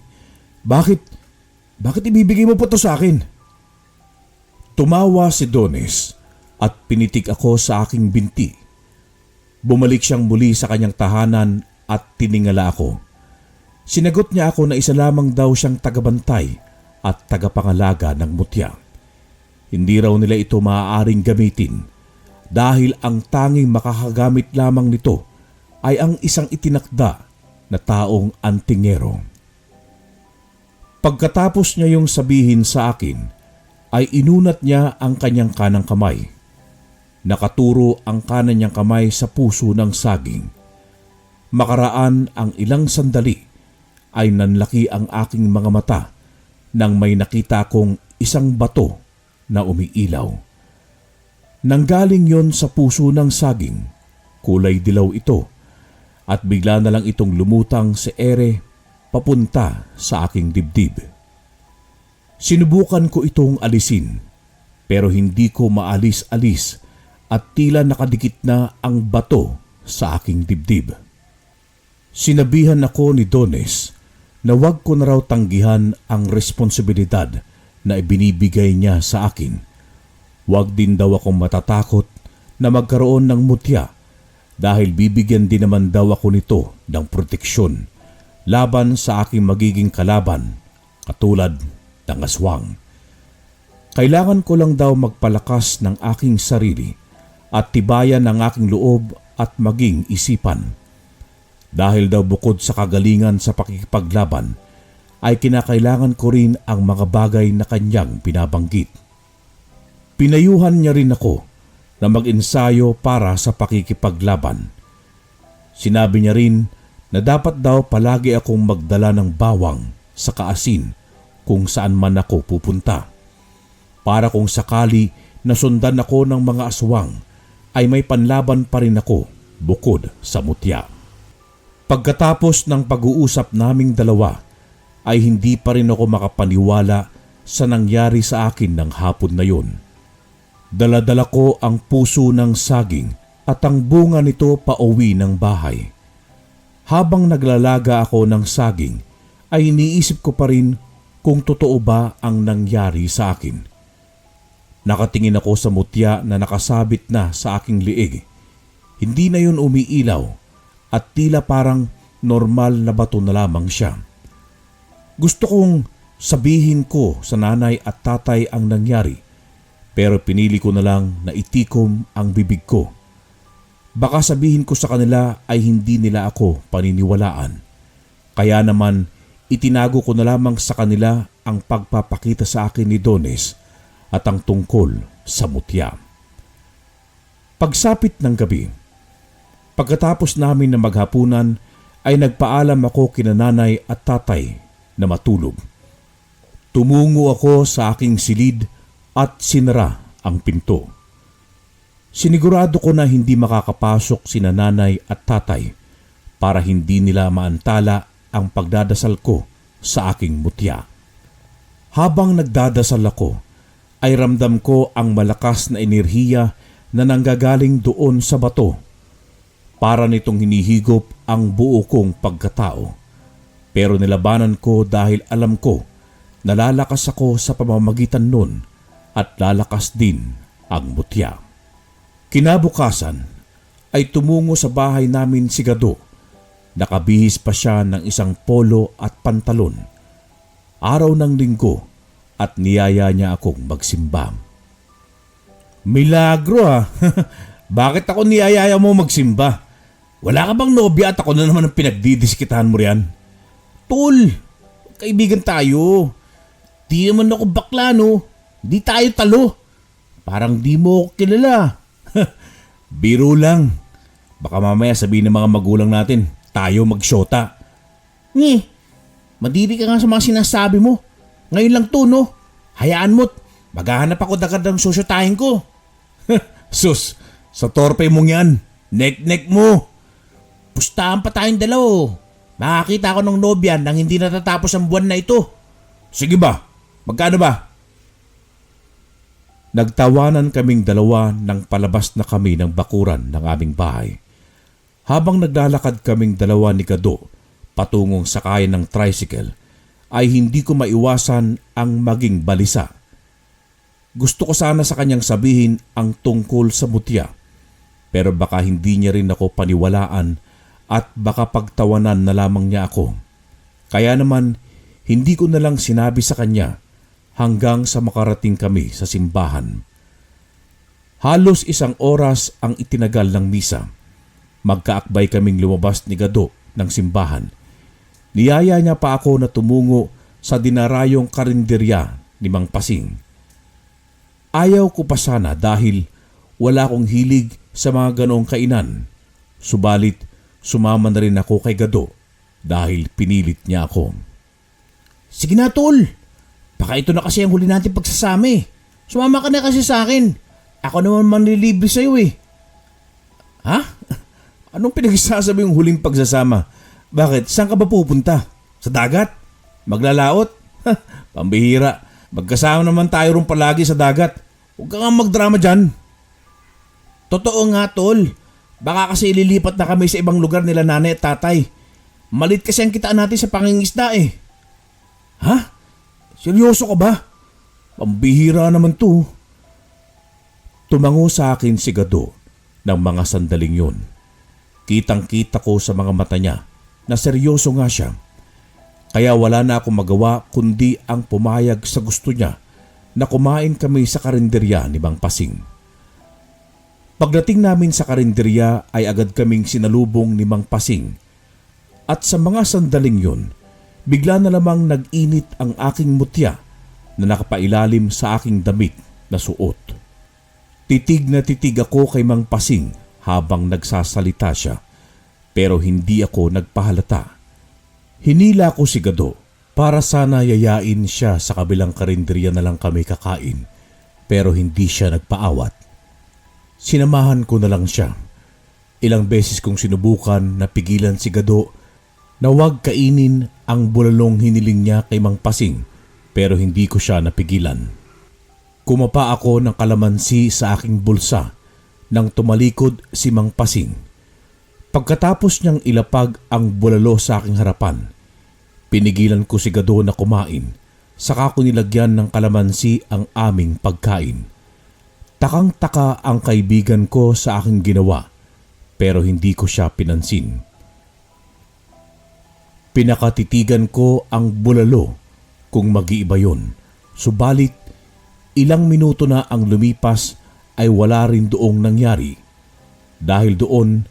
B: Bakit ibibigay mo pa to sa akin? Tumawa si Dones at pinitik ako sa aking binti. Bumalik siyang muli sa kanyang tahanan at tiningala ako. Sinagot niya ako na isa lamang daw siyang tagabantay at tagapangalaga ng mutya. Hindi raw nila ito maaaring gamitin dahil ang tanging makakagamit lamang nito ay ang isang itinakda na taong antingero. Pagkatapos niya yung sabihin sa akin, ay inunat niya ang kanyang kanang kamay. Nakaturo ang kanan niyang kamay sa puso ng saging. Makaraan ang ilang sandali, ay nanlaki ang aking mga mata nang may nakita kong isang bato na umiilaw. Nanggaling yon sa puso ng saging, kulay dilaw ito, at bigla na lang itong lumutang sa ere papunta sa aking dibdib. Sinubukan ko itong alisin, pero hindi ko maalis-alis at tila nakadikit na ang bato sa aking dibdib. Sinabihan ako ni Dones na wag ko na raw tanggihan ang responsibilidad na ibinibigay niya sa akin. Wag din daw akong matatakot na magkaroon ng mutya dahil bibigyan din naman daw ako nito ng proteksyon laban sa aking magiging kalaban katulad ng aswang. Kailangan ko lang daw magpalakas ng aking sarili at tibayan ang aking loob at maging isipan. Dahil daw bukod sa kagalingan sa pakikipaglaban, ay kinakailangan ko rin ang mga bagay na kanyang binabanggit. Pinayuhan niya rin ako na mag-ensayo para sa pakikipaglaban. Sinabi niya rin na dapat daw palagi akong magdala ng bawang sa kaasin kung saan man ako pupunta. Para kung sakali nasundan ako ng mga aswang, ay may panlaban pa rin ako bukod sa mutya. Pagkatapos ng pag-uusap naming dalawa, ay hindi pa rin ako makapaniwala sa nangyari sa akin ng hapon na yun. Dala-dala ko ang puso ng saging at ang bunga nito pauwi ng bahay. Habang naglalaga ako ng saging, ay iniisip ko pa rin kung totoo ba ang nangyari sa akin. Nakatingin ako sa mutya na nakasabit na sa aking liig. Hindi na yun umiilaw at tila parang normal na bato na lamang siya. Gusto kong sabihin ko sa nanay at tatay ang nangyari, pero pinili ko na lang na itikom ang bibig ko. Baka sabihin ko sa kanila ay hindi nila ako paniniwalaan. Kaya naman itinago ko na lamang sa kanila ang pagpapakita sa akin ni Dones at ang tungkol sa mutya. Pagsapit ng gabi, pagkatapos namin na maghapunan ay nagpaalam ako kina nanay at tatay na matulog. Tumungo ako sa aking silid at sinara ang pinto. Sinigurado ko na hindi makakapasok sina nanay at tatay para hindi nila maantala ang pagdadasal ko sa aking mutya. Habang nagdadasal ako, ay ramdam ko ang malakas na enerhiya na nanggagaling doon sa bato. Para nitong hinihigop ang buo kong pagkatao. Pero nilabanan ko dahil alam ko na lalakas ako sa pamamagitan nun at lalakas din ang mutya. Kinabukasan ay tumungo sa bahay namin si Gado. Nakabihis pa siya ng isang polo at pantalon. Araw ng linggo at niyaya niya akong magsimba. Milagro ha! Bakit ako niyaya mo magsimba? Wala ka bang nobya at ako na naman ang pinagdidiskitahan mo riyan? Tol, kaibigan tayo. Di naman ako bakla no. Di tayo talo. Parang di mo ako kilala. Biro lang. Baka mamaya sabihin ng mga magulang natin, tayo magsyota. Madiri ka nga sa mga sinasabi mo. Ngayon lang to no. Hayaan mo't maghahanap ako dagad ng susyotahin ko. Sus, sa torpe mong yan. Nek-nek mo. Pustahan pa tayong dalaw. Makakita ako ng nobya nang hindi natatapos ang buwan na ito. Sige ba? Magkano ba? Nagtawanan kaming dalawa nang palabas na kami ng bakuran ng aming bahay. Habang naglalakad kaming dalawa ni Gado patungong sakayan ng tricycle, ay hindi ko maiwasan ang maging balisa. Gusto ko sana sa kanyang sabihin ang tungkol sa mutya, pero baka hindi niya rin ako paniwalaan at baka pagtawanan na lamang niya ako. Kaya naman, hindi ko na lang sinabi sa kanya hanggang sa makarating kami sa simbahan. Halos 1 oras ang itinagal ng misa. Magkaakbay kaming lumabas ni Gado ng simbahan. Niyaya niya pa ako na tumungo sa dinarayong karinderya ni Mang Pasing. Ayaw ko pa sana dahil wala akong hilig sa mga ganoong kainan. Subalit, sumama na rin ako kay Gado dahil pinilit niya ako. Sige na tol, baka ito na kasi ang huli natin pagsasama eh. Sumama ka na kasi sa akin. Ako naman manlilibre sa'yo eh. Ha? Anong pinagsasabi yung huling pagsasama? Bakit? Saan ka ba pupunta? Sa dagat? Maglalaot? Pambihira. Magkasama naman tayo rin palagi sa dagat. Huwag ka nga magdrama dyan. Totoo nga tol. Baka kasi ililipat na kami sa ibang lugar nila nanay at tatay. Malit kasi ang kitaan natin sa pangingisda eh. Ha? Seryoso ka ba? Pambihira naman to. Tumango sa akin si Gado ng mga sandaling yun. Kitang-kita ko sa mga mata niya na seryoso nga siya. Kaya wala na akong magawa kundi ang pumayag sa gusto niya na kumain kami sa karinderya ni Mang Pasing. Pagdating namin sa karinderya ay agad kaming sinalubong ni Mang Pasing. At sa mga sandaling yun, bigla na lamang nag-init ang aking mutya na nakapailalim sa aking damit na suot. Titig na titig ako kay Mang Pasing habang nagsasalita siya, pero hindi ako nagpahalata. Hinila ko si Gado para sana yayain siya sa kabilang karinderya na lang kami kakain, pero hindi siya nagpaawat. Sinamahan ko na lang siya. Ilang beses kong sinubukan na pigilan si Gado na huwag kainin ang bulalong hiniling niya kay Mang Pasing, pero hindi ko siya napigilan. Kumapa ako ng kalamansi sa aking bulsa nang tumalikod si Mang Pasing. Pagkatapos niyang ilapag ang bulalo sa aking harapan, pinigilan ko si Gado na kumain, saka ko nilagyan ng kalamansi ang aming pagkain. Takang-taka ang kaibigan ko sa aking ginawa, pero hindi ko siya pinansin. Pinakatitigan ko ang bulalo kung mag-iiba yun, subalit ilang minuto na ang lumipas ay wala rin doong nangyari. Dahil doon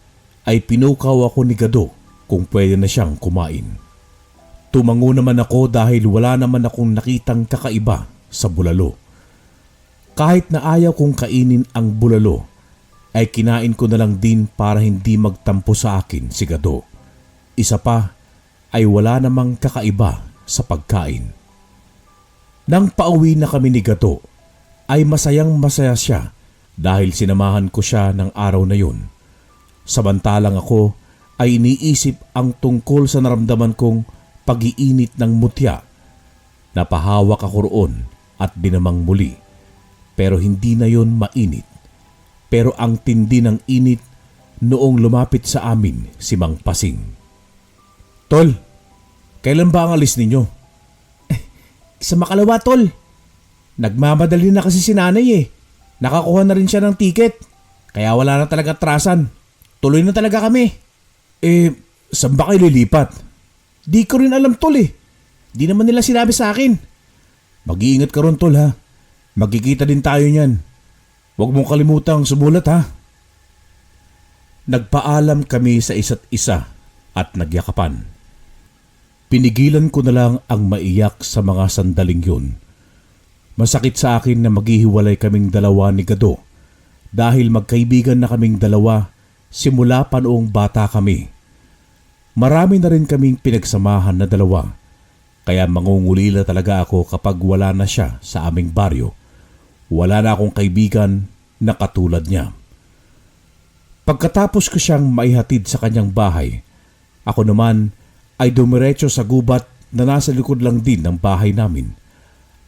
B: ay pinukaw ako ni Gado kung pwede na siyang kumain. Tumango naman ako dahil wala naman akong nakitang kakaiba sa bulalo. Kahit na ayaw kong kainin ang bulalo, ay kinain ko na lang din para hindi magtampo sa akin si Gado. Isa pa ay wala namang kakaiba sa pagkain. Nang pauwi na kami ni Gado, ay masayang masaya siya dahil sinamahan ko siya ng araw na yun. Samantalang ako ay iniisip ang tungkol sa naramdaman kong pag-iinit ng mutya. Napahawak ako roon at dinamang muli. Pero hindi na yon mainit. Pero ang tindi ng init noong lumapit sa amin si Mang Pasing. Tol, kailan ba ang alis ninyo?
C: Sa makalawa, tol. Nagmamadali na kasi si nanay eh. Nakakuha na rin siya ng tiket. Kaya wala na talaga atrasan. Tuloy na talaga kami.
B: Saan ba kayo lilipat?
C: Di ko rin alam, tol eh. Di naman nila sinabi sa akin.
B: Mag-iingat ka ron, tol ha. Magkikita din tayo niyan. Huwag mong kalimutang sumulat ha. Nagpaalam kami sa isa't isa at nagyakapan. Pinigilan ko na lang ang maiyak sa mga sandaling yun. Masakit sa akin na maghihiwalay kaming dalawa ni Gado dahil magkaibigan na kaming dalawa simula pa noong bata kami. Marami na rin kaming pinagsamahan na dalawa, kaya mangungulila talaga ako kapag wala na siya sa aming baryo. Wala na akong kaibigan na katulad niya. Pagkatapos ko siyang maihatid sa kanyang bahay, ako naman ay dumiretso sa gubat na nasa likod lang din ng bahay namin.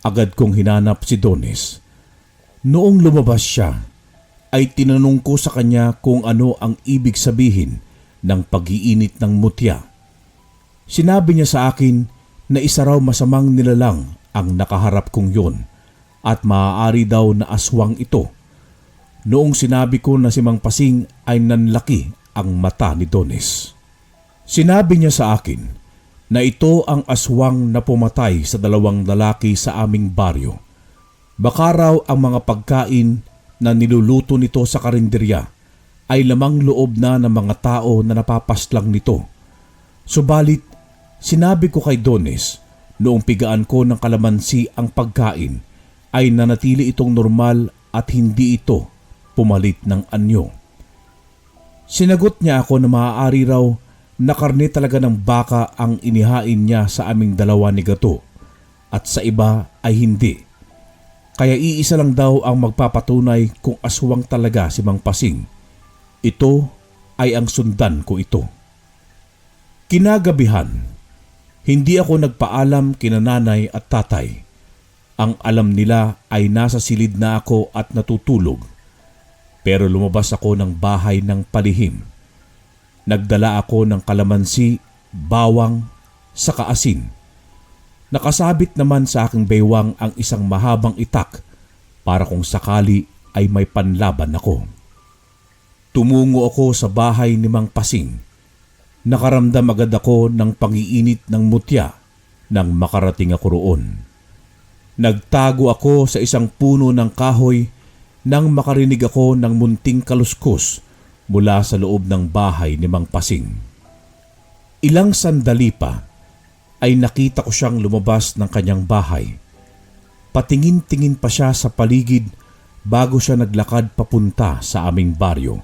B: Agad kong hinanap si Dones. Noong lumabas siya, ay tinanong ko sa kanya kung ano ang ibig sabihin ng pag-iinit ng mutya. Sinabi niya sa akin na isa raw masamang nilalang ang nakaharap kong yon at maaari daw na aswang ito. Noong sinabi ko na si Mang Pasing ay nanlaki ang mata ni Dones. Sinabi niya sa akin na ito ang aswang na pumatay sa 2 lalaki sa aming baryo. Baka raw ang mga pagkain na niluluto nito sa karinderya ay lamang loob na ng mga tao na napapaslang nito. Subalit, sinabi ko kay Dones noong pigaan ko ng kalamansi ang pagkain ay nanatili itong normal at hindi ito pumalit ng anyo. Sinagot niya ako na maaari raw na karne talaga ng baka ang inihain niya sa aming dalawa ni Gato at sa iba ay hindi. Kaya iisa lang daw ang magpapatunay kung aswang talaga si Mang Pasing. Ito ay ang sundan ko ito. Kinagabihan, hindi ako nagpaalam kina nanay at tatay. Ang alam nila ay nasa silid na ako at natutulog. Pero lumabas ako ng bahay ng palihim. Nagdala ako ng kalamansi, bawang, saka asin. Nakasabit naman sa aking baywang ang isang mahabang itak para kung sakali ay may panlaban ako. Tumungo ako sa bahay ni Mang Pasing. Nakaramdam agad ako ng pangiinit ng mutya nang makarating ako roon. Nagtago ako sa isang puno ng kahoy nang makarinig ako ng munting kaluskos mula sa loob ng bahay ni Mang Pasing. Ilang sandali pa ay nakita ko siyang lumabas ng kanyang bahay. Patingin-tingin pa siya sa paligid bago siya naglakad papunta sa aming baryo.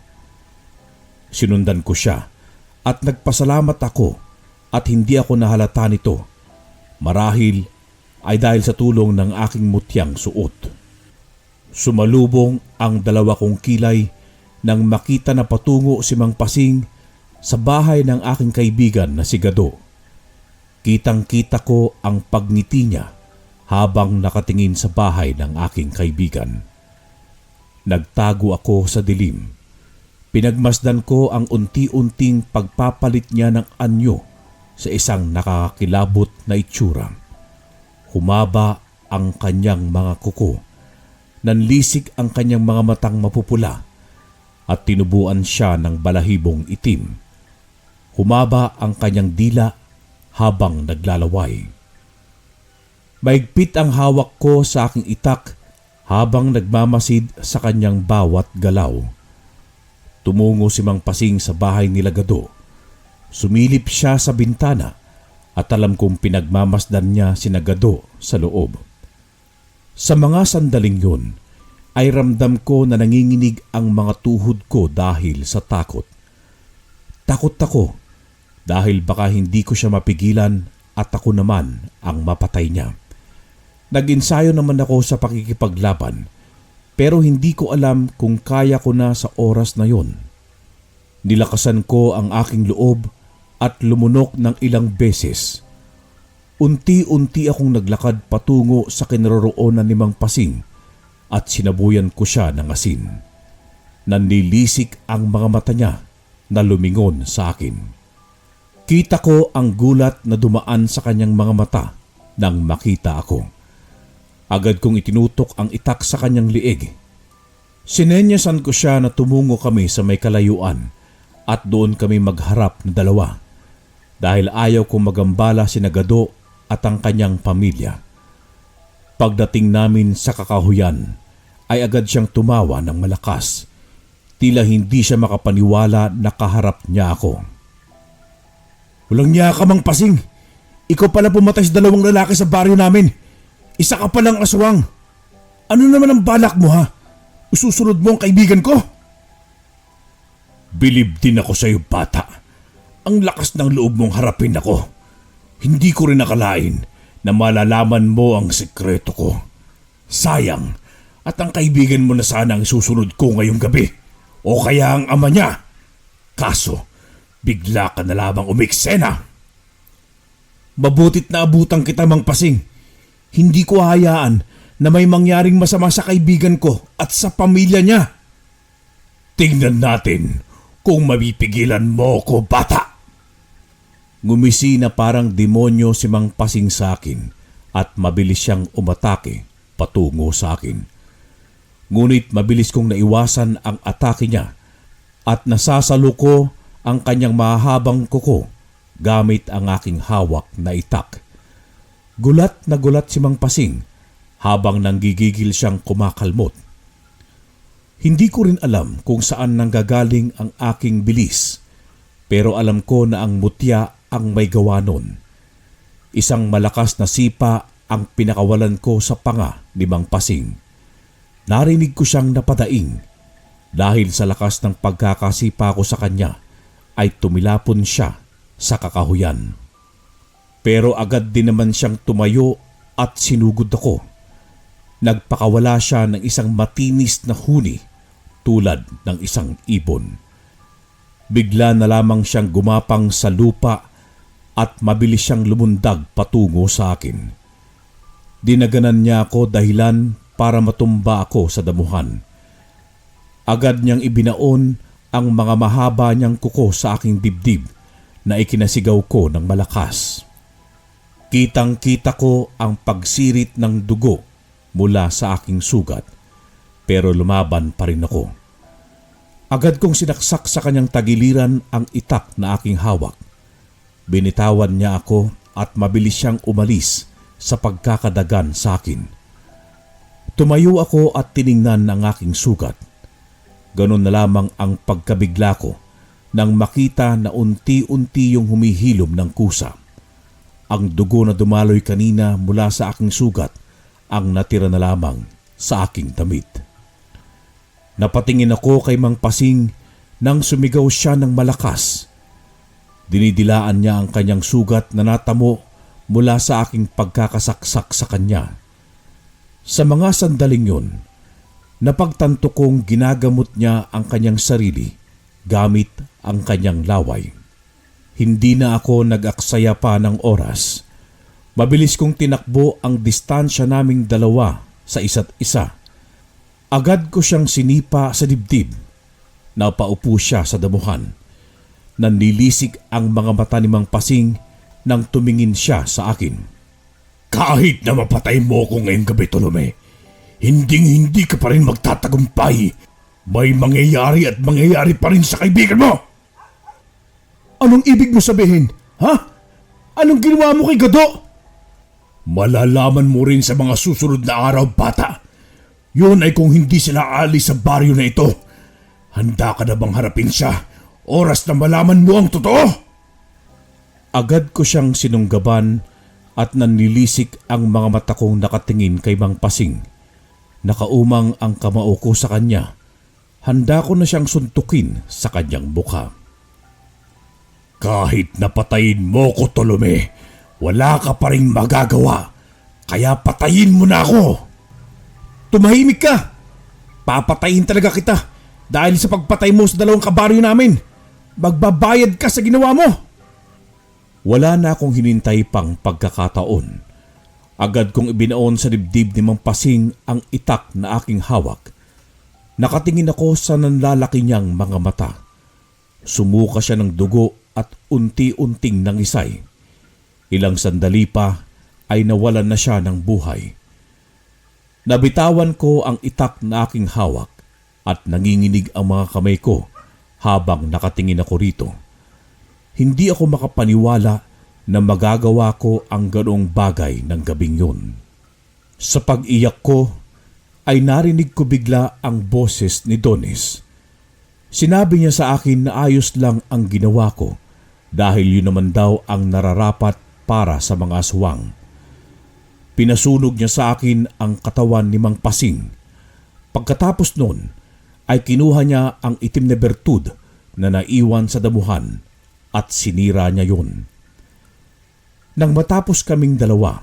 B: Sinundan ko siya at nagpasalamat ako at hindi ako nahalata nito. Marahil ay dahil sa tulong ng aking mutyang suot. Sumalubong ang 2 kong kilay nang makita na patungo si Mang Pasing sa bahay ng aking kaibigan na si Gado. Kitang-kita ko ang pagngiti niya habang nakatingin sa bahay ng aking kaibigan. Nagtago ako sa dilim. Pinagmasdan ko ang unti-unting pagpapalit niya ng anyo sa isang nakakakilabot na itsura. Humaba ang kanyang mga kuko, nanlisik ang kanyang mga matang mapupula at tinubuan siya ng balahibong itim. Humaba ang kanyang dila habang naglalaway. Maigpit ang hawak ko sa aking itak habang nagmamasid sa kanyang bawat galaw. Tumungo si Mang Pasing sa bahay nila Gado. Sumilip siya sa bintana at alam kong pinagmamasdan niya sina Gado sa loob. Sa mga sandaling yun, ay ramdam ko na nanginginig ang mga tuhod ko dahil sa takot. Takot ako dahil baka hindi ko siya mapigilan at ako naman ang mapatay niya. Nag-ensayo naman ako sa pakikipaglaban pero hindi ko alam kung kaya ko na sa oras na yon. Nilakasan ko ang aking loob at lumunok ng ilang beses. Unti-unti akong naglakad patungo sa kinaroroonan ni Mang Pasing at sinabuyan ko siya ng asin. Nanlilisik ang mga mata niya na lumingon sa akin. Kita ko ang gulat na dumaan sa kanyang mga mata nang makita ako. Agad kong itinutok ang itak sa kanyang liig. Sinenyasan ko siya na tumungo kami sa may kalayuan at doon kami magharap na dalawa dahil ayaw kong magambala si Gado at ang kanyang pamilya. Pagdating namin sa kakahuyan ay agad siyang tumawa ng malakas. Tila hindi siya makapaniwala na kaharap niya ako.
A: Walang niya ka, Mang Pasing. Ikaw pala pumatay sa 2 lalaki sa baryo namin. Isa ka palang aswang. Ano naman ang balak mo, ha? Ususunod mo ang kaibigan ko? Bilib din ako sa iyo, bata. Ang lakas ng loob mong harapin ako. Hindi ko rin nakalain na malalaman mo ang sekreto ko. Sayang, at ang kaibigan mo na sana ang susunod ko ngayong gabi. O kaya ang ama niya. Kaso, bigla ka na lamang umiksena. Mabutit na abutan kita, Mang Pasing. Hindi ko hayaan na may mangyaring masama sa kaibigan ko at sa pamilya niya. Tingnan natin kung mapipigilan mo ko, bata.
B: Ngumisi na parang demonyo si Mang Pasing sa akin at mabilis siyang umatake patungo sa akin. Ngunit mabilis kong naiwasan ang atake niya at nasasalo ko ang kanyang mahabang kuko gamit ang aking hawak na itak. Gulat na gulat si Mang Pasing habang nanggigigil siyang kumakalmot. Hindi ko rin alam kung saan nanggagaling ang aking bilis pero alam ko na ang mutya ang may gawa nun. Isang malakas na sipa ang pinakawalan ko sa panga ni Mang Pasing. Narinig ko siyang napadaing. Dahil sa lakas ng pagkakasipa ko sa kanya ay tumilapon siya sa kakahuyan. Pero agad din naman siyang tumayo at sinugod ako. Nagpakawala siya ng isang matinis na huni tulad ng isang ibon. Bigla na lamang siyang gumapang sa lupa at mabilis siyang lumundag patungo sa akin. Dinaganan niya ako dahilan para matumba ako sa damuhan. Agad niyang ibinaon ang mga mahaba niyang kuko sa aking dibdib na ikinasigaw ko ng malakas. Kitang-kita ko ang pagsirit ng dugo mula sa aking sugat pero lumaban pa rin ako. Agad kong sinaksak sa kanyang tagiliran ang itak na aking hawak. Binitawan niya ako at mabilis siyang umalis sa pagkakadagan sa akin. Tumayo ako at tiningnan ang aking sugat. Ganon na lamang ang pagkabigla ko nang makita na unti-unti yung humihilom ng kusa. Ang dugo na dumaloy kanina mula sa aking sugat ang natira na lamang sa aking damit. Napatingin ako kay Mang Pasing nang sumigaw siya ng malakas. Dinidilaan niya ang kanyang sugat na natamo mula sa aking pagkakasaksak sa kanya. Sa mga sandaling yun, napagtanto kong ginagamot niya ang kanyang sarili gamit ang kanyang laway. Hindi na ako nag-aksaya pa ng oras. Mabilis kong tinakbo ang distansya naming dalawa sa isa't isa. Agad ko siyang sinipa sa dibdib. Napaupo siya sa damuhan. Nanlilisik ang mga mata ni Mang Pasing nang tumingin siya sa akin.
A: Kahit na mapatay mo ko ngayong gabi, Tolome, hinding-hindi ka pa rin magtatagumpay. May mangyayari at mangyayari pa rin sa kaibigan mo. Anong ibig mo sabihin? Ha? Anong ginawa mo kay Gado? Malalaman mo rin sa mga susunod na araw, bata. Yun ay kung hindi sila alis sa baryo na ito. Handa ka na bang harapin siya? Oras na malaman mo ang totoo?
B: Agad ko siyang sinunggaban at nanlilisik ang mga mata kong nakatingin kay Mang Pasing. Nakaumang ang kamao ko sa kanya. Handa ko na siyang suntukin sa kanyang mukha.
A: Kahit napatayin mo ko, Tolome, wala ka pa rin magagawa. Kaya patayin mo na ako.
C: Tumahimik ka! Papatayin talaga kita dahil sa pagpatay mo sa 2 kabaryo namin. Magbabayad ka sa ginawa mo!
B: Wala na akong hinintay pang pagkakataon. Agad kong ibinaon sa dibdib ni Mang Pasing ang itak na aking hawak. Nakatingin ako sa nanlalaki niyang mga mata. Sumuka siya ng dugo at unti-unting nangisay. Ilang sandali pa ay nawalan na siya ng buhay. Nabitawan ko ang itak na aking hawak at nanginginig ang mga kamay ko habang nakatingin ako rito. Hindi ako makapaniwala na magagawa ko ang ganoong bagay ng gabing yun. Sa pag-iyak ko ay narinig ko bigla ang boses ni Donis. Sinabi niya sa akin na ayos lang ang ginawa ko dahil yun naman daw ang nararapat para sa mga aswang. Pinasunog niya sa akin ang katawan ni Mang Pasing. Pagkatapos nun ay kinuha niya ang itim na bertud na naiwan sa damuhan at sinira niya yun. Nang matapos kaming dalawa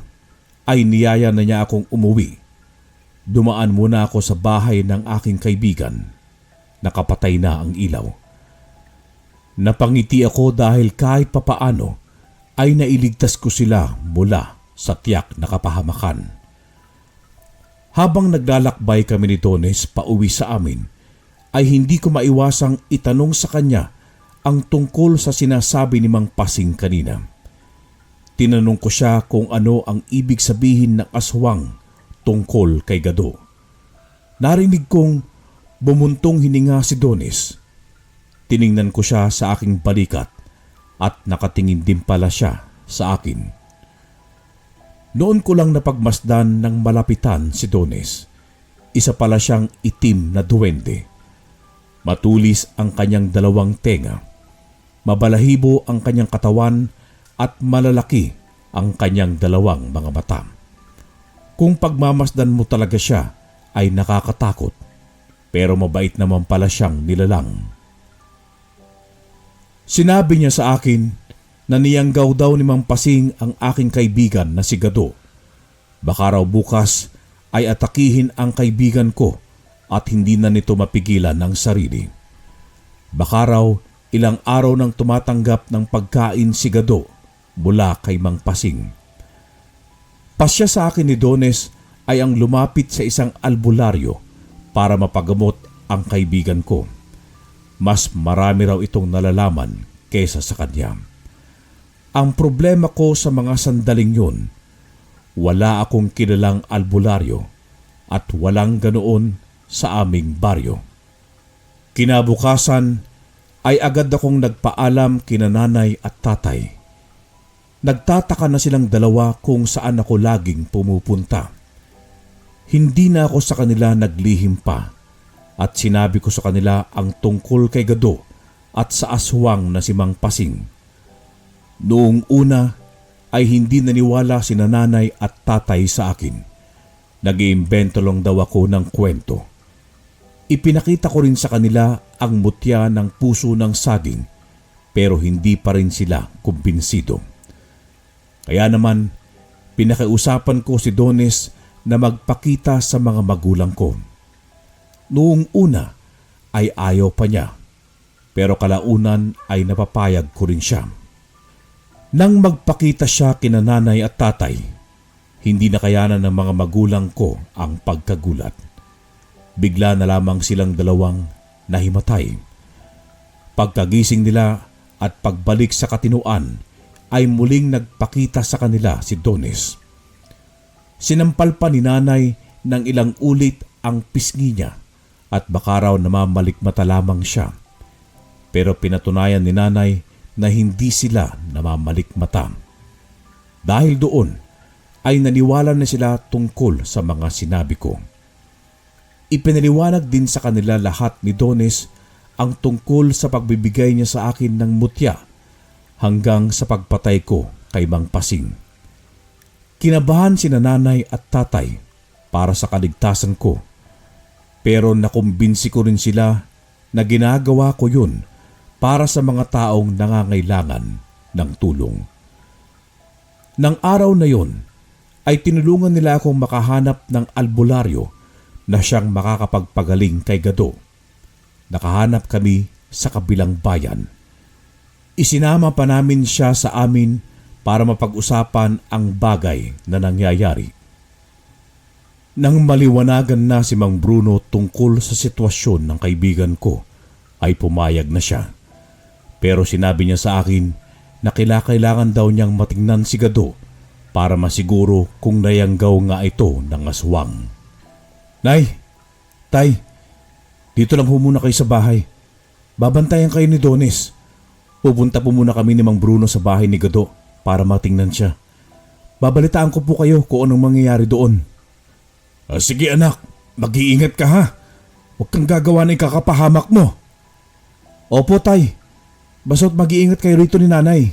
B: ay niyaya na niya akong umuwi. Dumaan muna ako sa bahay ng aking kaibigan. Nakapatay na ang ilaw. Napangiti ako dahil kahit papaano ay nailigtas ko sila mula sa tiyak na kapahamakan. Habang naglalakbay kami ni Dones pauwi sa amin, ay hindi ko maiwasang itanong sa kanya ang tungkol sa sinasabi ni Mang Pasing kanina. Tinanong ko siya kung ano ang ibig sabihin ng aswang tungkol kay Gado. Narinig kong bumuntong hininga si Donis. Tiningnan ko siya sa aking balikat at nakatingin din pala siya sa akin. Noon ko lang napagmasdan ng malapitan si Donis. Isa pala siyang itim na duwende. Matulis ang kanyang 2 tenga. Mabalahibo ang kanyang katawan at malalaki ang kanyang 2 mga mata. Kung pagmamasdan mo talaga siya ay nakakatakot, pero mabait naman pala siyang nilalang. Sinabi niya sa akin na niyanggaw daw ni Mang Pasing ang aking kaibigan na si Gado. Baka raw bukas ay atakihin ang kaibigan ko at hindi na nito mapigilan ang sarili. Baka raw ilang araw nang tumatanggap ng pagkain si Gado mula kay Mang Pasing. Pasya sa akin ni Dones ay ang lumapit sa isang albularyo para mapagamot ang kaibigan ko. Mas marami raw itong nalalaman kaysa sa kanya. Ang problema ko sa mga sandaling yun, wala akong kilalang albularyo at walang ganoon sa aming baryo. Kinabukasan ay agad akong nagpaalam kina nanay at tatay. Nagtataka na silang dalawa kung saan ako laging pumupunta. Hindi na ako sa kanila naglihim pa at sinabi ko sa kanila ang tungkol kay Gado at sa aswang na si Mang Pasing. Noong una ay hindi naniwala si nanay at tatay sa akin. Nag-iimbento lang daw ako ng kwento. Ipinakita ko rin sa kanila ang mutya ng puso ng saging pero hindi pa rin sila kumbinsido. Kaya naman, pinakiusapan ko si Dones na magpakita sa mga magulang ko. Noong una ay ayaw pa niya, pero kalaunan ay napapayag ko rin siya. Nang magpakita siya kina nanay at tatay, hindi na kayanan ng mga magulang ko ang pagkagulat. Bigla na lamang silang dalawang nahimatay. Pagkagising nila at pagbalik sa katinuan ay muling nagpakita sa kanila si Donis. Sinampal pa ni nanay ng ilang ulit ang pisngi niya at baka raw namamalikmata lamang siya. Pero pinatunayan ni nanay na hindi sila namamalikmata. Dahil doon ay naniwala na sila tungkol sa mga sinabi ko. Ipinaliwanag din sa kanila lahat ni Donis ang tungkol sa pagbibigay niya sa akin ng mutya hanggang sa pagpatay ko kay Mang Pasing. Kinabahan sina nanay at tatay para sa kaligtasan ko. Pero nakumbinsi ko rin sila na ginagawa ko yun para sa mga taong nangangailangan ng tulong. Nang araw na yon ay tinulungan nila akong makahanap ng albularyo na siyang makakapagpagaling kay Gado. Nakahanap kami sa kabilang bayan. Isinama pa namin siya sa amin para mapag-usapan ang bagay na nangyayari. Nang maliwanagan na si Mang Bruno tungkol sa sitwasyon ng kaibigan ko, ay pumayag na siya. Pero sinabi niya sa akin na kailangan daw niyang matingnan si Gado para masiguro kung nayanggaw nga ito ng aswang. Nay, Tay, dito lang ho muna kayo sa bahay. Babantayan kayo ni Donis. Pupunta po muna kami ni Mang Bruno sa bahay ni Gado para matingnan siya. Babalitaan ko po kayo kung anong mangyayari doon. Sige anak, mag-iingat ka ha. Huwag kang gagawa ng kakapahamak mo. Opo tay, basta't mag-iingat kayo rito ni nanay.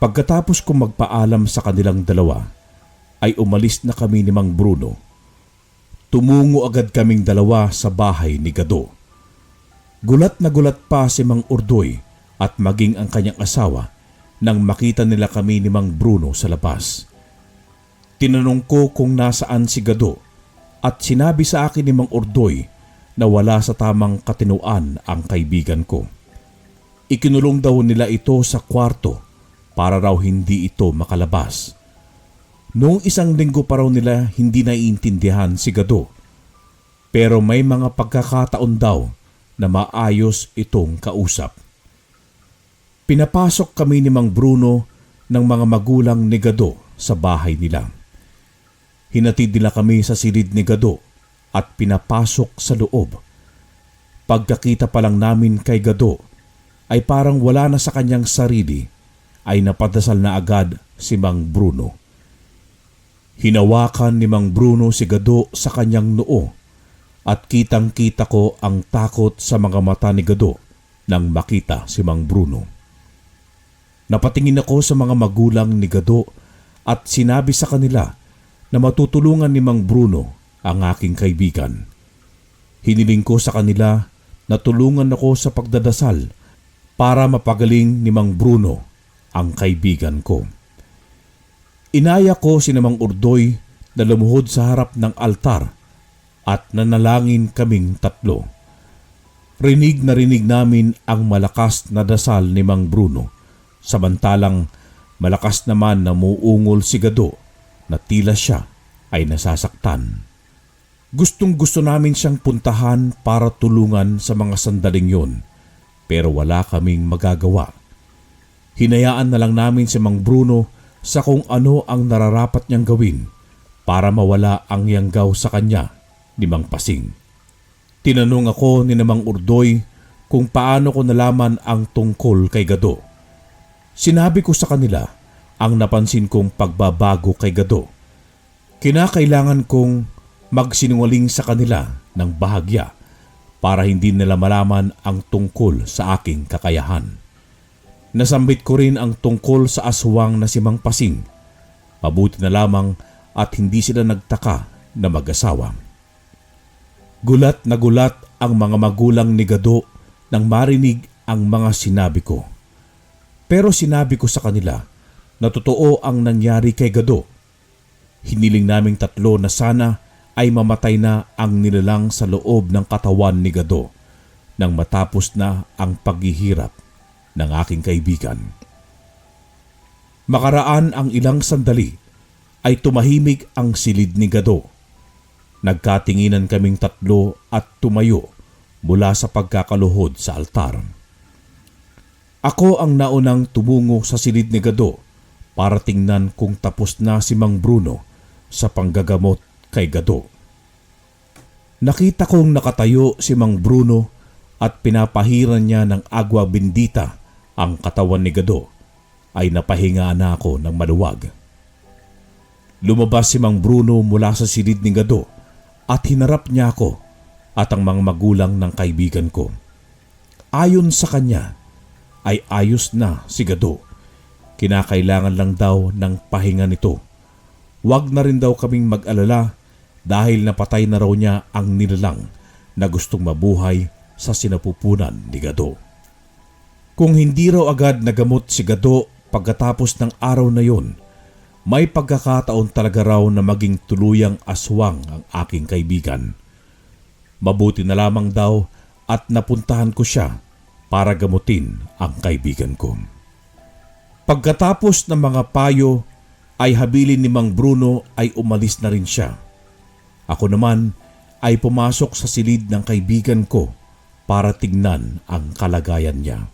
B: Pagkatapos kong magpaalam sa kanilang dalawa, ay umalis na kami ni Mang Bruno. Tumungo agad kaming dalawa sa bahay ni Gado. Gulat na gulat pa si Mang Urdoy at maging ang kanyang asawa nang makita nila kami ni Mang Bruno sa labas. Tinanong ko kung nasaan si Gado at sinabi sa akin ni Mang Urdoy na wala sa tamang katinuan ang kaibigan ko. Ikinulong daw nila ito sa kwarto para raw hindi ito makalabas. Noong isang linggo pa raw nila hindi naiintindihan si Gado. Pero may mga pagkakataon daw na maayos itong kausap. Pinapasok kami ni Mang Bruno ng mga magulang ni Gado sa bahay nila. Hinatid nila kami sa silid ni Gado at pinapasok sa loob. Pagkakita pa lang namin kay Gado ay parang wala na sa kanyang sarili ay napadasal na agad si Mang Bruno. Hinawakan ni Mang Bruno si Gado sa kanyang noo at kitang-kita ko ang takot sa mga mata ni Gado nang makita si Mang Bruno. Napatingin ako sa mga magulang ni Gado at sinabi sa kanila na matutulungan ni Mang Bruno ang aking kaibigan. Hiniling ko sa kanila na tulungan ako sa pagdadasal para mapagaling ni Mang Bruno ang kaibigan ko. Inaya ko si Mang Urdoy na lumuhod sa harap ng altar at nanalangin kaming tatlo. Rinig na rinig namin ang malakas na dasal ni Mang Bruno, samantalang malakas naman na muungol si Gado na tila siya ay nasasaktan. Gustong-gusto namin siyang puntahan para tulungan sa mga sandaling yon, pero wala kaming magagawa. Hinayaan na lang namin si Mang Bruno sa kung ano ang nararapat niyang gawin para mawala ang yanggaw sa kanya ni Mang Pasing. Tinanong ako ni Mang Urdoy kung paano ko nalaman ang tungkol kay Gado. Sinabi ko sa kanila ang napansin kong pagbabago kay Gado. Kinakailangan kong magsinungaling sa kanila ng bahagya para hindi nila malaman ang tungkol sa aking kakayahan. Nasambit ko rin ang tungkol sa aswang na si Mang Pasing. Mabuti na lamang at hindi sila nagtaka na mag-asawa. Gulat na gulat ang mga magulang ni Gado nang marinig ang mga sinabi ko. Pero sinabi ko sa kanila na totoo ang nangyari kay Gado. Hiniling naming tatlo na sana ay mamatay na ang nilalang sa loob ng katawan ni Gado nang matapos na ang paghihirap ng aking kaibigan. Makaraan ang ilang sandali ay tumahimik ang silid ni Gado. Nagkatinginan kaming tatlo at tumayo mula sa pagkakaluhod sa altar. Ako ang naunang tumungo sa silid ni Gado para tingnan kung tapos na si Mang Bruno sa panggagamot kay Gado. Nakita kong nakatayo si Mang Bruno at pinapahiran niya ng agwa bendita ang katawan ni Gado, ay napahinga na ako ng maluwag. Lumabas si Mang Bruno mula sa silid ni Gado at hinarap niya ako at ang mga magulang ng kaibigan ko. Ayon sa kanya ay ayos na si Gado. Kinakailangan lang daw ng pahinga nito. Huwag na rin daw kaming mag-alala dahil napatay na raw niya ang nilalang na gustong mabuhay sa sinapupunan ni Gado. Kung hindi raw agad nagamot si Gado pagkatapos ng araw na yon, may pagkakataon talaga raw na maging tuluyang aswang ang aking kaibigan. Mabuti na lamang daw at napuntahan ko siya para gamutin ang kaibigan ko. Pagkatapos ng mga payo ay habilin ni Mang Bruno ay umalis na rin siya. Ako naman ay pumasok sa silid ng kaibigan ko para tignan ang kalagayan niya.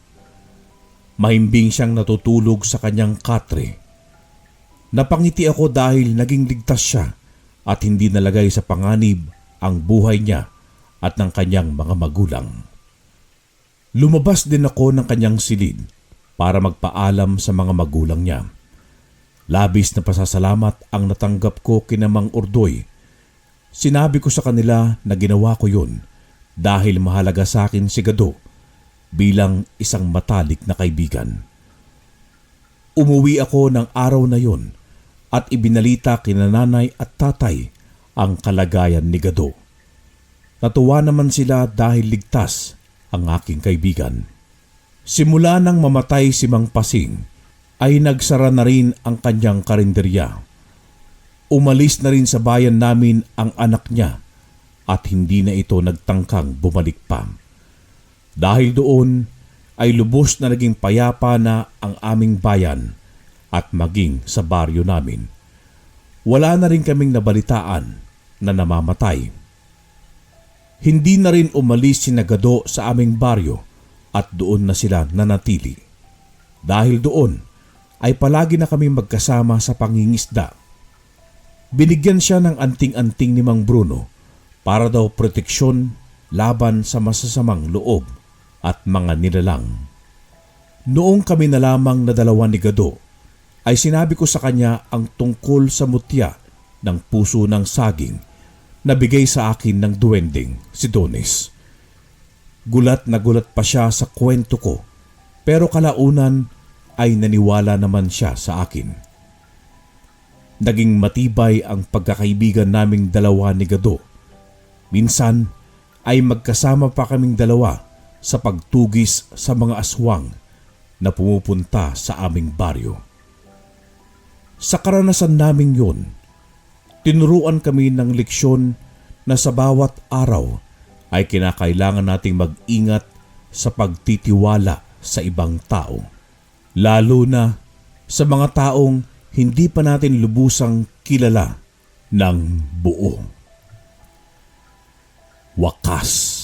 B: Mahimbing siyang natutulog sa kanyang katre. Napangiti ako dahil naging ligtas siya at hindi nalagay sa panganib ang buhay niya at ng kanyang mga magulang. Lumabas din ako ng kanyang silid para magpaalam sa mga magulang niya. Labis na pasasalamat ang natanggap ko kina Mang Urdoy. Sinabi ko sa kanila na ginawa ko yun dahil mahalaga sa akin si Gado bilang isang matalik na kaibigan. Umuwi ako ng araw na yun at ibinalita kina nanay at tatay ang kalagayan ni Gado. Natuwa naman sila dahil ligtas ang aking kaibigan. Simula nang mamatay si Mang Pasing ay nagsara na rin ang kanyang karinderya. Umalis na rin sa bayan namin ang anak niya at hindi na ito nagtangkang bumalik pa. Dahil doon ay lubos na naging payapa na ang aming bayan at maging sa baryo namin. Wala na rin kaming nabalitaan na namamatay. Hindi na rin umalis si Gado sa aming baryo at doon na sila nanatili. Dahil doon ay palagi na kami magkasama sa pangingisda. Binigyan siya ng anting-anting ni Mang Bruno para daw proteksyon laban sa masasamang loob at mga nilalang. Noong kami na lamang na dalawa ni Gado, ay sinabi ko sa kanya ang tungkol sa mutya ng puso ng saging na bigay sa akin ng duwending si Donis. Gulat na gulat pa siya sa kwento ko, pero kalaunan ay naniwala naman siya sa akin. Naging matibay ang pagkakaibigan naming dalawa ni Gado. Minsan ay magkasama pa kaming dalawa sa pagtugis sa mga aswang na pumupunta sa aming baryo. Sa karanasan naming yun, tinuruan kami ng leksyon na sa bawat araw ay kinakailangan nating mag-ingat sa pagtitiwala sa ibang tao. Lalo na sa mga taong hindi pa natin lubusang kilala ng buo. Wakas.